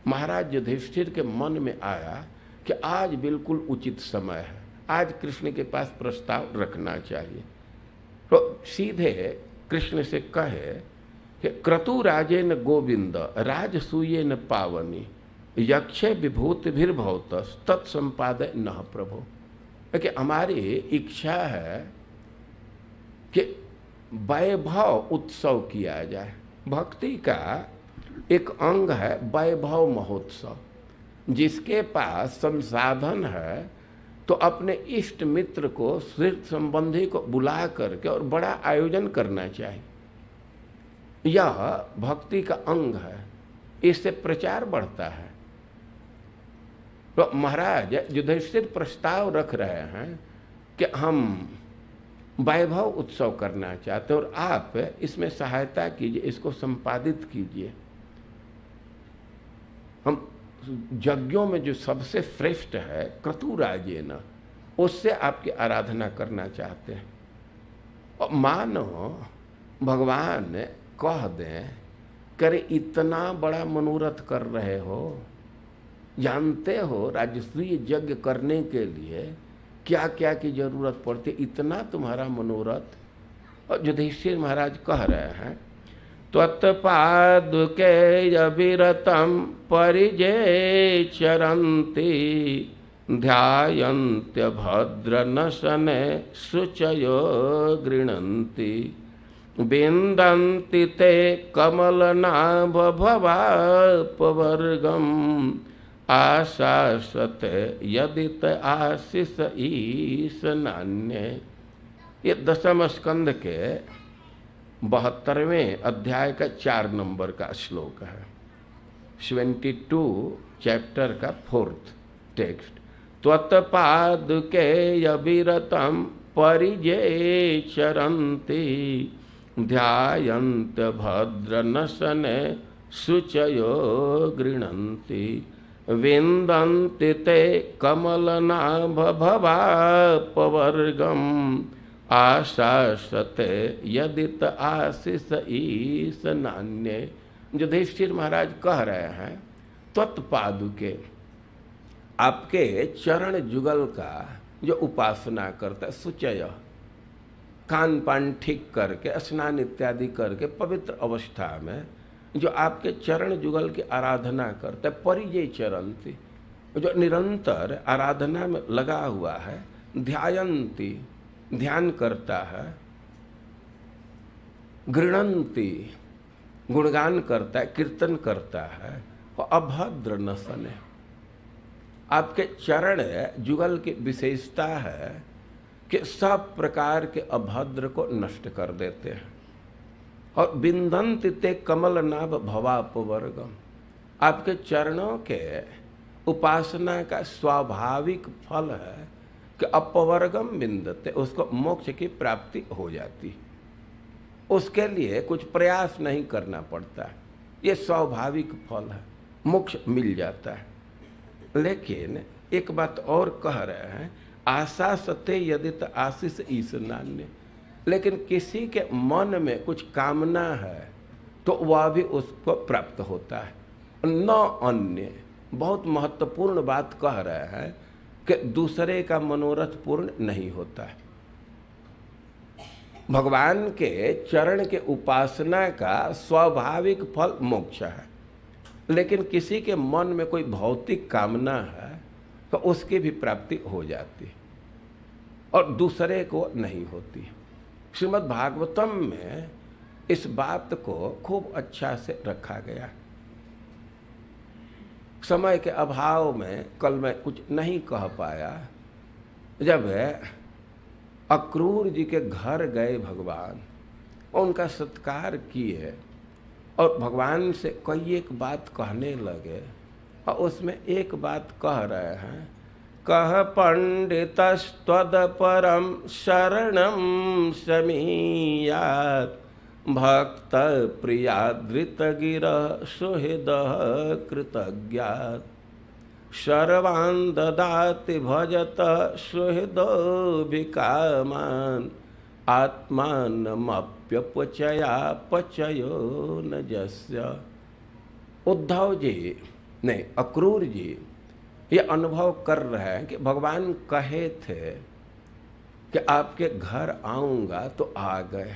महाराज युधिष्ठिर के मन में आया कि आज बिल्कुल उचित समय है, आज कृष्ण के पास प्रस्ताव रखना चाहिए। तो सीधे कृष्ण से कहे कि क्रतु राजेन गोविंद राजसूयेन पावनी यक्षे विभूतिभिर्भवत तत्संपादय न प्रभु। कि हमारी इच्छा है कि वैभव उत्सव किया जाए। भक्ति का एक अंग है वैभव महोत्सव। जिसके पास संसाधन है तो अपने इष्ट मित्र को, श्रेष्ठ संबंधी को बुला करके और बड़ा आयोजन करना चाहिए। यह भक्ति का अंग है, इससे प्रचार बढ़ता है। तो महाराज युधिष्ठिर प्रस्ताव रख रहे हैं कि हम वैभव उत्सव करना चाहते हैं और आप इसमें सहायता कीजिए, इसको संपादित कीजिए। हम यज्ञों में जो सबसे श्रेष्ठ है क्रतुराजेन, उससे आपकी आराधना करना चाहते हैं। और मानो भगवान कह दें, करे इतना बड़ा मनोरथ कर रहे हो, जानते हो राजसूय यज्ञ करने के लिए क्या क्या की जरूरत पड़ती, इतना तुम्हारा मनोरथ। और युधिष्ठिर महाराज कह रहे हैं त्वत्पादुके अविरतं परिजे चरन्ति ध्यायन्त्य भद्रनशने शुचयो गृह्णन्ति विन्दन्ति ते कमलनाभ भवापवर्गम् आशासते यदित आशीष ईश नान्य। ये 10वें स्कंद के 72वें अध्याय का 4 नंबर का श्लोक है, 72 चैप्टर का 4th टेक्स्ट। त्वत्पादुके अविरतं परिजे चरन्ति ध्यायन्त भद्रनशने शुचयो गृह्णन्ति विन्दन्ति ते कमलनाभ भवापवर्गम् आशासते यदित आशीष ईश नान्य। युधिष्ठिर महाराज कह रहे हैं त्वत्पादुके, आपके चरण जुगल का जो उपासना करता है, सुचय खान पान ठीक करके स्नान इत्यादि करके पवित्र अवस्था में जो आपके चरण जुगल की आराधना करता है, परिजय चरंती, जो निरंतर आराधना में लगा हुआ है, ध्यायंती ध्यान करता है, गृह्णन्ति गुणगान करता है, कीर्तन करता है, और अभद्र नसन। आपके चरण जुगल की विशेषता है कि सब प्रकार के अभद्र को नष्ट कर देते हैं। और बिंदन्ति ते कमल नाभ भवापवर्गम, आपके चरणों के उपासना का स्वाभाविक फल है कि अपवर्गम बिंदते, उसको मोक्ष की प्राप्ति हो जाती, उसके लिए कुछ प्रयास नहीं करना पड़ता है, ये स्वाभाविक फल है, मोक्ष मिल जाता है। लेकिन एक बात और कह रहे हैं, आशा सते यदित आशीष ईश नान्य। लेकिन किसी के मन में कुछ कामना है तो वह भी उसको प्राप्त होता है, न अन्य। बहुत महत्वपूर्ण बात कह रहे हैं कि दूसरे का मनोरथ पूर्ण नहीं होता है। भगवान के चरण के उपासना का स्वाभाविक फल मोक्ष है, लेकिन किसी के मन में कोई भौतिक कामना है तो उसकी भी प्राप्ति हो जाती है और दूसरे को नहीं होती। श्रीमद् भागवतम में इस बात को खूब अच्छा से रखा गया। समय के अभाव में कल मैं कुछ नहीं कह पाया। जब अक्रूर जी के घर गए भगवान, उनका सत्कार किए और भगवान से कई एक बात कहने लगे, और उसमें एक बात कह रहे हैं, कह पंडितस्त्वद परम शरणम समीयात् भक्त प्रियादृत गिर सुहृद कृतज्ञात् शर्वान् ददाति भजत सुहृदो विकामान् आत्मानमप्यपचया पचयो न जस्य। उद्धव जी नहीं, अक्रूर जी ये अनुभव कर रहे हैं कि भगवान कहे थे कि आपके घर आऊंगा तो आ गए,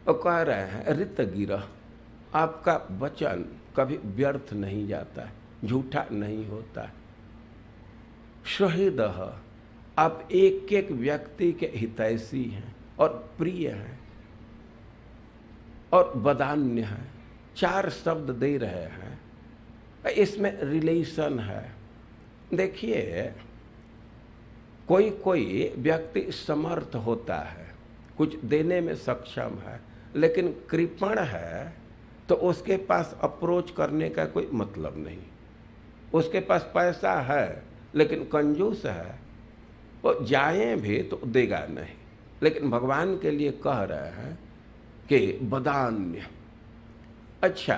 और कह रहे हैं ऋत गिरह, आपका वचन कभी व्यर्थ नहीं जाता है, झूठा नहीं होता है। सुहृदः, आप एक एक व्यक्ति के हितैषी हैं और प्रिय हैं और वदान्य हैं। 4 शब्द दे रहे हैं, इसमें रिलेशन है। देखिए, कोई कोई व्यक्ति समर्थ होता है, कुछ देने में सक्षम है, लेकिन कृपण है तो उसके पास अप्रोच करने का कोई मतलब नहीं। उसके पास पैसा है लेकिन कंजूस है, वो जाए भी तो देगा नहीं। लेकिन भगवान के लिए कह रहे हैं कि वदान्य। अच्छा,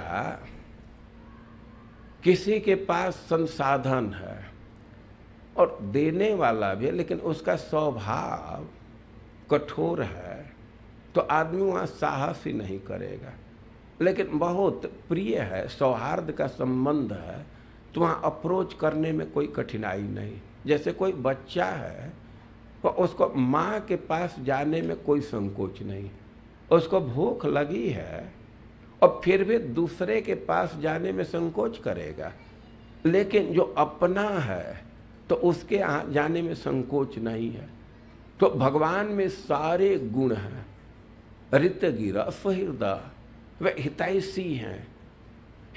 किसी के पास संसाधन है और देने वाला भी, लेकिन उसका स्वभाव कठोर है तो आदमी वहाँ साहस ही नहीं करेगा। लेकिन बहुत प्रिय है, सौहार्द का संबंध है, तो वहाँ अप्रोच करने में कोई कठिनाई नहीं। जैसे कोई बच्चा है तो उसको माँ के पास जाने में कोई संकोच नहीं। उसको भूख लगी है और फिर भी दूसरे के पास जाने में संकोच करेगा, लेकिन जो अपना है तो उसके यहाँ जाने में संकोच नहीं है। तो भगवान में सारे गुण हैं। ऋतगिरा सुहृदा, वे हितैषी हैं,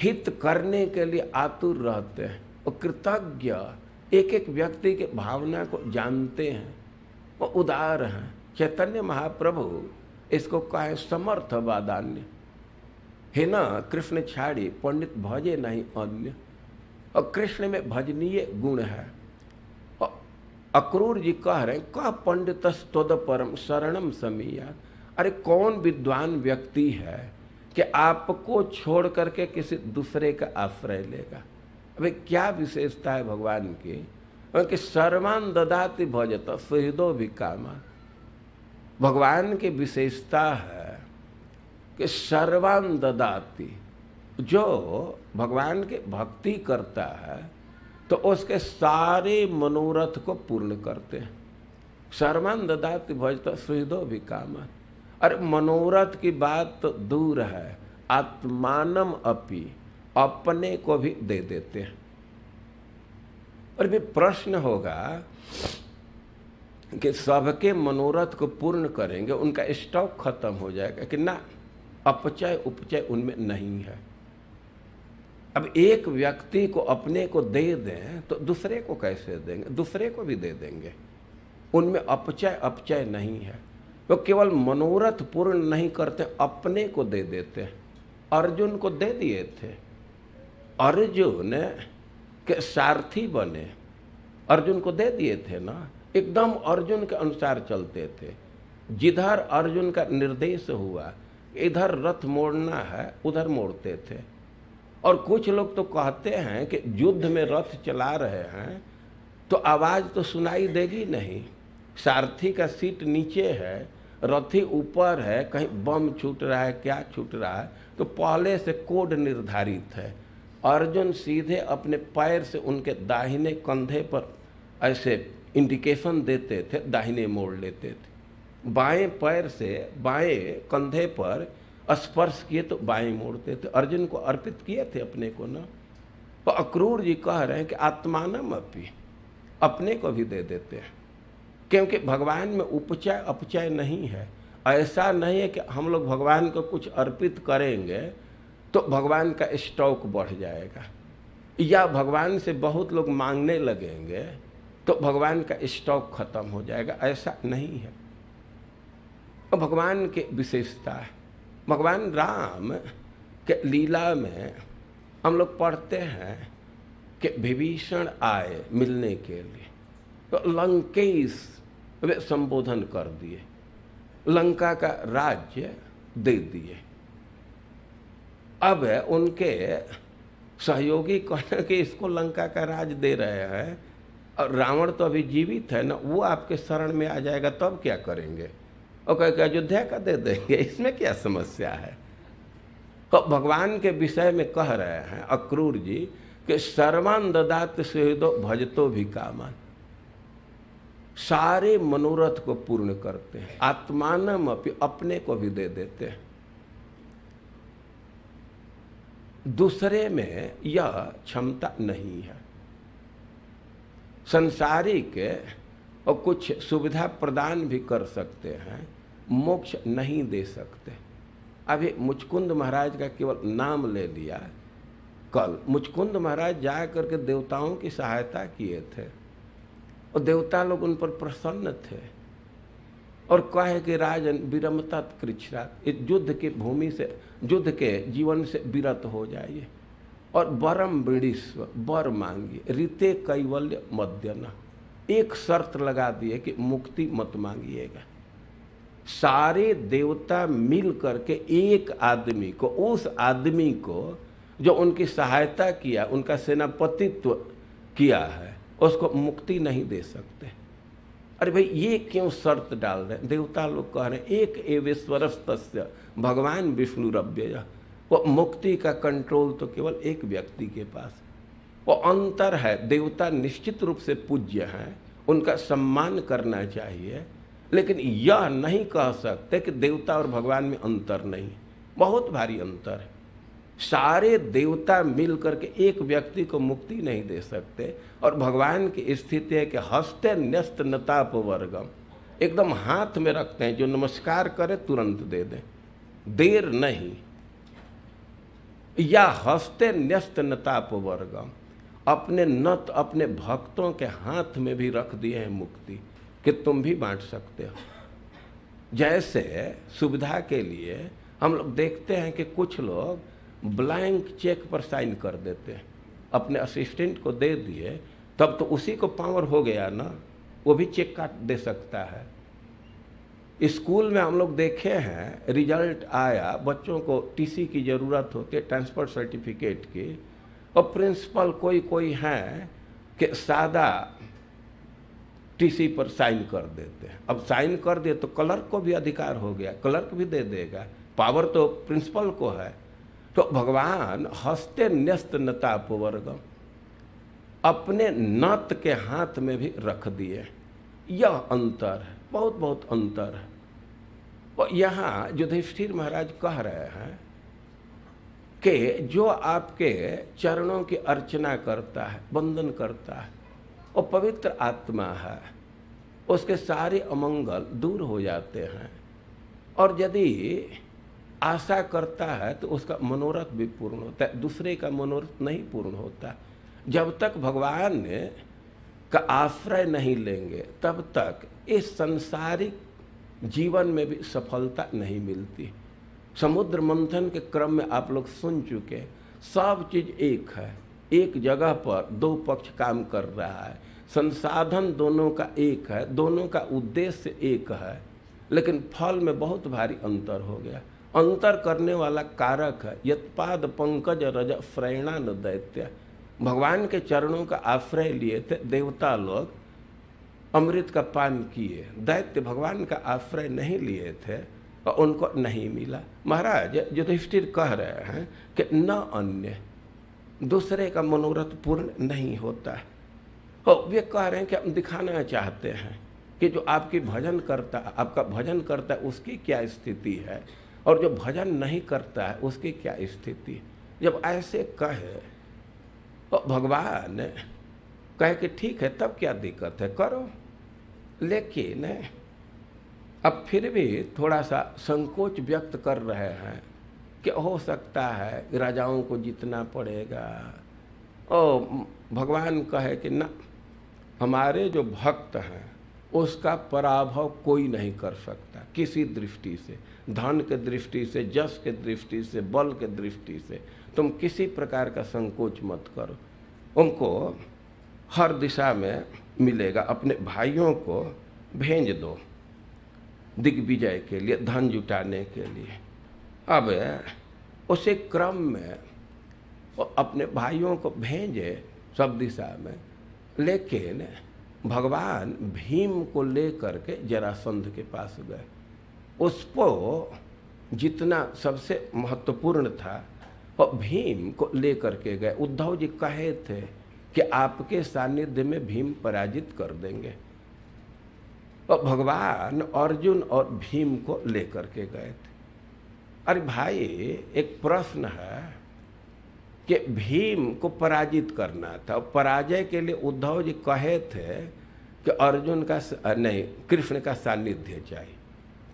हित करने के लिए आतुर रहते हैं और कृतज्ञ, एक एक व्यक्ति के भावना को जानते हैं, वो उदार हैं। चैतन्य महाप्रभु इसको कहे समर्थ वादान्य है ना। कृष्ण छाड़ी पंडित भजे नहीं अन्य, और कृष्ण में भजनीय गुण है। और अक्रूर जी कह रहे हैं, कह पंडितस्त्वद परम शरणम समीयात्। अरे कौन विद्वान व्यक्ति है कि आपको छोड़ करके किसी दूसरे का आश्रय लेगा। अबे क्या विशेषता है भगवान की कि सर्वान् ददाति भजत सुहृदो विकामा। भगवान की विशेषता है कि सर्वान् ददाति, जो भगवान की भक्ति करता है तो उसके सारे मनोरथ को पूर्ण करते हैं। सर्वान् ददाति भजत सुहृदो विकामा। अरे मनोरथ की बात तो दूर है, आत्मानम अपि, अपने को भी दे देते हैं। और भी प्रश्न होगा कि सबके मनोरथ को पूर्ण करेंगे, उनका स्टॉक खत्म हो जाएगा कि ना, अपचय उपचय उनमें नहीं है। अब एक व्यक्ति को अपने को दे दें तो दूसरे को कैसे देंगे, दूसरे को भी दे देंगे। उनमें अपचय अपचय नहीं है। वो केवल मनोरथ पूर्ण नहीं करते, अपने को दे देते हैं। अर्जुन को दे दिए थे, अर्जुन के सारथी बने, अर्जुन को दे दिए थे ना, एकदम अर्जुन के अनुसार चलते थे। जिधर अर्जुन का निर्देश हुआ, इधर रथ मोड़ना है, उधर मोड़ते थे। और कुछ लोग तो कहते हैं कि युद्ध में रथ चला रहे हैं तो आवाज तो सुनाई देगी नहीं, सारथी का सीट नीचे है, रथी ऊपर है, कहीं बम छूट रहा है, क्या छूट रहा है, तो पहले से कोड निर्धारित है। अर्जुन सीधे अपने पैर से उनके दाहिने कंधे पर ऐसे इंडिकेशन देते थे, दाहिने मोड़ लेते थे। बाएं पैर से बाएं कंधे पर स्पर्श किए तो बाएं मोड़ते थे। अर्जुन को अर्पित किए थे अपने को ना। तो अक्रूर जी कह रहे हैं कि आत्मानम अपि, अपने को भी दे देते हैं, क्योंकि भगवान में उपचय अपचय नहीं है। ऐसा नहीं है कि हम लोग भगवान को कुछ अर्पित करेंगे तो भगवान का स्टॉक बढ़ जाएगा, या भगवान से बहुत लोग मांगने लगेंगे तो भगवान का स्टॉक खत्म हो जाएगा। ऐसा नहीं है। भगवान की विशेषता है। भगवान राम के लीला में हम लोग पढ़ते हैं कि विभीषण आए मिलने के लिए, तो लंकेश वे संबोधन कर दिए, लंका का राज्य दे दिए। अब उनके सहयोगी कहने कि इसको लंका का राज दे रहे हैं, और रावण तो अभी जीवित है ना, वो आपके शरण में आ जाएगा तब क्या करेंगे? और कह के अयोध्या का दे देंगे, इसमें क्या समस्या है? तो भगवान के विषय में कह रहे हैं अक्रूर जी कि सर्वान ददात सुहृदो भजतो भी कामान, सारे मनोरथ को पूर्ण करते हैं। आत्मानम अपि, अपने को भी दे देते हैं। दूसरे में यह क्षमता नहीं है। संसारिक और कुछ सुविधा प्रदान भी कर सकते हैं, मोक्ष नहीं दे सकते। अभी मुचकुंद महाराज का केवल नाम ले लिया। कल मुचकुंद महाराज जा करके देवताओं की सहायता किए थे, और देवता लोग उन पर प्रसन्न थे और कहे कि राजन विरमता कृच्छ्रात, इस युद्ध की भूमि से, युद्ध के जीवन से विरत हो जाइए और वरम वृणीस्व, वर मांगिए, रीते कैवल्य मध्यना, एक शर्त लगा दिए कि मुक्ति मत मांगिएगा। सारे देवता मिल करके एक आदमी को, उस आदमी को जो उनकी सहायता किया, उनका सेनापतित्व किया है, उसको मुक्ति नहीं दे सकते। अरे भाई ये क्यों शर्त डाल रहे हैं? देवता लोग कह रहे हैं एक एवेश्वरस्तस्य भगवान विष्णुरव्यय, वो मुक्ति का कंट्रोल तो केवल एक व्यक्ति के पास। वो अंतर है। देवता निश्चित रूप से पूज्य हैं, उनका सम्मान करना चाहिए, लेकिन यह नहीं कह सकते कि देवता और भगवान में अंतर नहीं। बहुत भारी अंतर है। सारे देवता मिल करके एक व्यक्ति को मुक्ति नहीं दे सकते, और भगवान की स्थिति है कि हस्ते न्यस्त नतापवर्गम, एकदम हाथ में रखते हैं, जो नमस्कार करे तुरंत दे दें, देर नहीं। या हस्ते न्यस्त नतापवर्गम, अपने नत अपने भक्तों के हाथ में भी रख दिए हैं मुक्ति, कि तुम भी बांट सकते हो। जैसे सुविधा के लिए हम लोग देखते हैं कि कुछ लोग ब्लैंक चेक पर साइन कर देते हैं, अपने असिस्टेंट को दे दिए, तब तो उसी को पावर हो गया ना, वो भी चेक काट दे सकता है। स्कूल में हम लोग देखे हैं, रिजल्ट आया, बच्चों को टीसी की ज़रूरत होती है, ट्रांसफर सर्टिफिकेट की, और प्रिंसिपल कोई हैं कि सादा टीसी पर साइन कर देते हैं। अब साइन कर दिए तो क्लर्क को भी अधिकार हो गया, क्लर्क भी दे देगा, पावर तो प्रिंसिपल को है। तो भगवान हस्ते न्यस्त नतापवर्गम, अपने नत के हाथ में भी रख दिए। यह अंतर है, बहुत बहुत अंतर है। और यहाँ युधिष्ठिर महाराज कह रहे हैं कि जो आपके चरणों की अर्चना करता है, वंदन करता है, वो पवित्र आत्मा है, उसके सारे अमंगल दूर हो जाते हैं। और यदि आशा करता है तो उसका मनोरथ भी पूर्ण होता है, दूसरे का मनोरथ नहीं पूर्ण होता। जब तक भगवान का आश्रय नहीं लेंगे तब तक इस सांसारिक जीवन में भी सफलता नहीं मिलती। समुद्र मंथन के क्रम में आप लोग सुन चुके, सब चीज एक है, एक जगह पर दो पक्ष काम कर रहा है, संसाधन दोनों का एक है, दोनों का उद्देश्य एक है, लेकिन फल में बहुत भारी अंतर हो गया। अंतर करने वाला कारक है यत्पाद पंकज रज फ्रैणा न दैत्य। भगवान के चरणों का आश्रय लिए थे देवता लोग, अमृत का पान किए, दैत्य भगवान का आश्रय नहीं लिए थे और उनको नहीं मिला। महाराज युधिष्ठिर कह रहे हैं कि न अन्य, दूसरे का मनोरथ पूर्ण नहीं होता है। और वे कह रहे हैं कि हम दिखाना चाहते हैं कि जो आपकी भजन करता, आपका भजन करता है उसकी क्या स्थिति है और जो भजन नहीं करता है उसकी क्या स्थिति है। जब ऐसे कहे तो भगवान कहे कि ठीक है, तब क्या दिक्कत है, करो। लेकिन अब फिर भी थोड़ा सा संकोच व्यक्त कर रहे हैं कि हो सकता है राजाओं को जीतना पड़ेगा। और भगवान कहे कि ना, हमारे जो भक्त हैं उसका पराभव कोई नहीं कर सकता किसी दृष्टि से, धन के दृष्टि से, जस के दृष्टि से, बल के दृष्टि से। तुम किसी प्रकार का संकोच मत करो, उनको हर दिशा में मिलेगा। अपने भाइयों को भेज दो दिग्विजय के लिए, धन जुटाने के लिए। अब उसी क्रम में वो अपने भाइयों को भेजे सब दिशा में, लेकिन भगवान भीम को लेकर के जरासंध के पास गए। उसको जितना सबसे महत्वपूर्ण था वो भीम को लेकर के गए। उद्धव जी कहे थे कि आपके सानिध्य में भीम पराजित कर देंगे, और भगवान अर्जुन और भीम को लेकर के गए थे। अरे भाई, एक प्रश्न है कि भीम को पराजित करना था, और पराजय के लिए उद्धव जी कहे थे कि अर्जुन का नहीं, कृष्ण का सानिध्य चाहिए।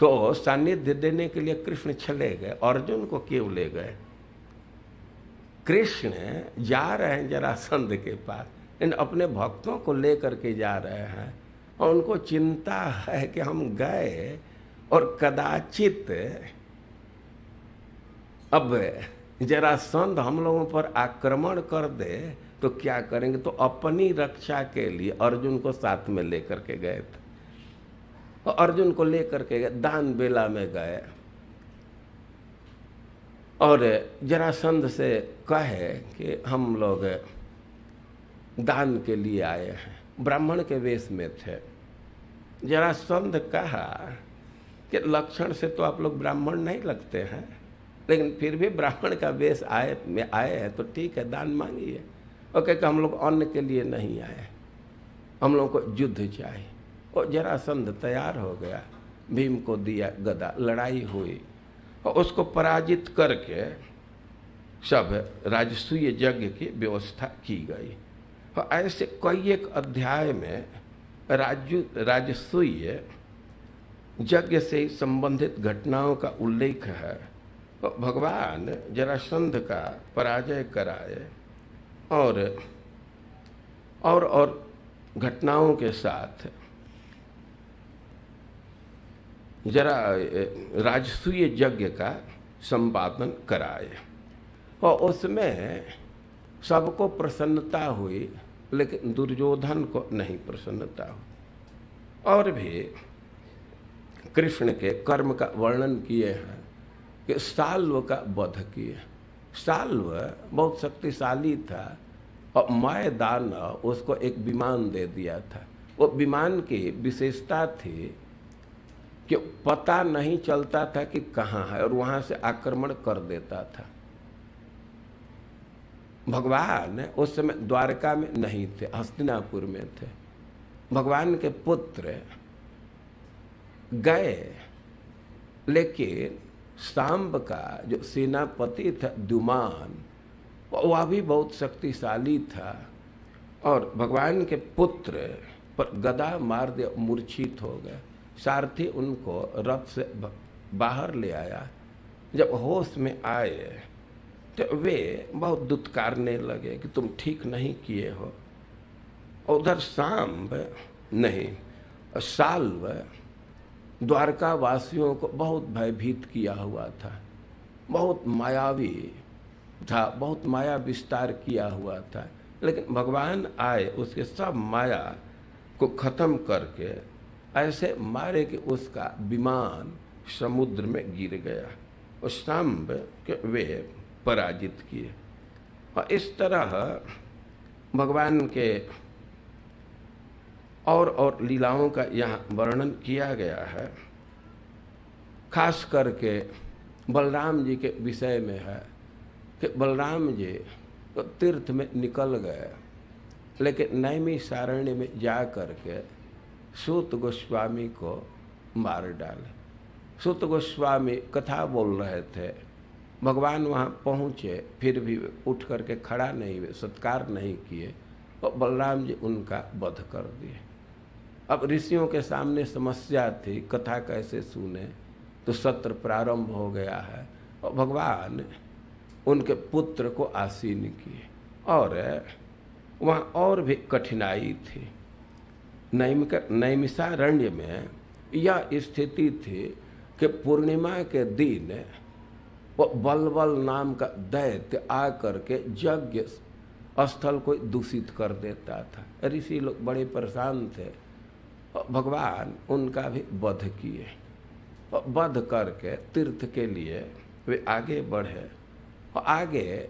तो सानिध्य देने के लिए कृष्ण चले गए, अर्जुन को क्यों ले गए? कृष्ण जा रहे हैं जरासंध के पास, इन अपने भक्तों को लेकर के जा रहे हैं, और उनको चिंता है कि हम गए और कदाचित अब जरासंध हम लोगों पर आक्रमण कर दे तो क्या करेंगे। तो अपनी रक्षा के लिए अर्जुन को साथ में लेकर के गए थे, और अर्जुन को लेकर के गए, दान बेला में गए और जरासंध से कहे कि हम लोग दान के लिए आए हैं। ब्राह्मण के वेश में थे। जरासंध कहा कि लक्षण से तो आप लोग ब्राह्मण नहीं लगते हैं, लेकिन फिर भी ब्राह्मण का वेश आए हैं तो ठीक है, दान मांगिए। और कहे कि हम लोग अन्न के लिए नहीं आए, हम लोगों को युद्ध चाहिए। और जरासंध तैयार हो गया, भीम को दिया गदा, लड़ाई हुई और उसको पराजित करके सब राजसूय यज्ञ की व्यवस्था की गई। और ऐसे कई एक अध्याय में राजसूय यज्ञ से संबंधित घटनाओं का उल्लेख है। तो भगवान जरासंध का पराजय कराए और घटनाओं के साथ जरा राजसूय यज्ञ का संपादन कराए, और उसमें सबको प्रसन्नता हुई, लेकिन दुर्योधन को नहीं प्रसन्नता हुई। और भी कृष्ण के कर्म का वर्णन किए हैं कि साल्व का वध किए। साल्व बहुत शक्तिशाली था और माय दानव उसको एक विमान दे दिया था। वो विमान की विशेषता थी कि पता नहीं चलता था कि कहाँ है, और वहाँ से आक्रमण कर देता था। भगवान उस समय द्वारका में नहीं थे, हस्तिनापुर में थे। भगवान के पुत्र गए, लेकिन सांब का जो सेनापति था द्युमान, वह भी बहुत शक्तिशाली था, और भगवान के पुत्र पर गदा मार दिया, मूर्छित हो गए। सारथी उनको रथ से बाहर ले आया। जब होश में आए तो वे बहुत दुत्कारने लगे कि तुम ठीक नहीं किए हो। उधर सांब नहीं, साल्व द्वारका वासियों को बहुत भयभीत किया हुआ था, बहुत मायावी था, बहुत माया विस्तार किया हुआ था। लेकिन भगवान आए, उसके सब माया को खत्म करके ऐसे मारे कि उसका विमान समुद्र में गिर गया, और सांब के वे पराजित किए। और इस तरह भगवान के और लीलाओं का यहाँ वर्णन किया गया है। खास करके बलराम जी के विषय में है कि बलराम जी तो तीर्थ में निकल गए, लेकिन नैमिषारण्य में जा करके सूत गोस्वामी को मार डाले। सूत गोस्वामी कथा बोल रहे थे, भगवान वहाँ पहुँचे, फिर भी उठ करके खड़ा नहीं हुए, सत्कार नहीं किए, और बलराम जी उनका वध कर दिए। अब ऋषियों के सामने समस्या थी, कथा कैसे सुने, तो सत्र प्रारंभ हो गया है और भगवान उनके पुत्र को आसीन किए। और वहाँ और भी कठिनाई थी। नैमिषारण्य में यह स्थिति थी कि पूर्णिमा के दिन वो बलबल नाम का दैत्य आकर के यज्ञ स्थल को दूषित कर देता था। ऋषि लोग बड़े परेशान थे, भगवान उनका भी वध किए। वध करके तीर्थ के लिए वे आगे बढ़े, और आगे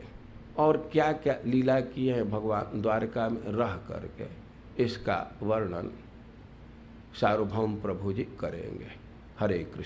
और क्या क्या लीला किए हैं भगवान द्वारका में रह करके, इसका वर्णन सार्वभौम प्रभु जी करेंगे। हरे कृष्ण।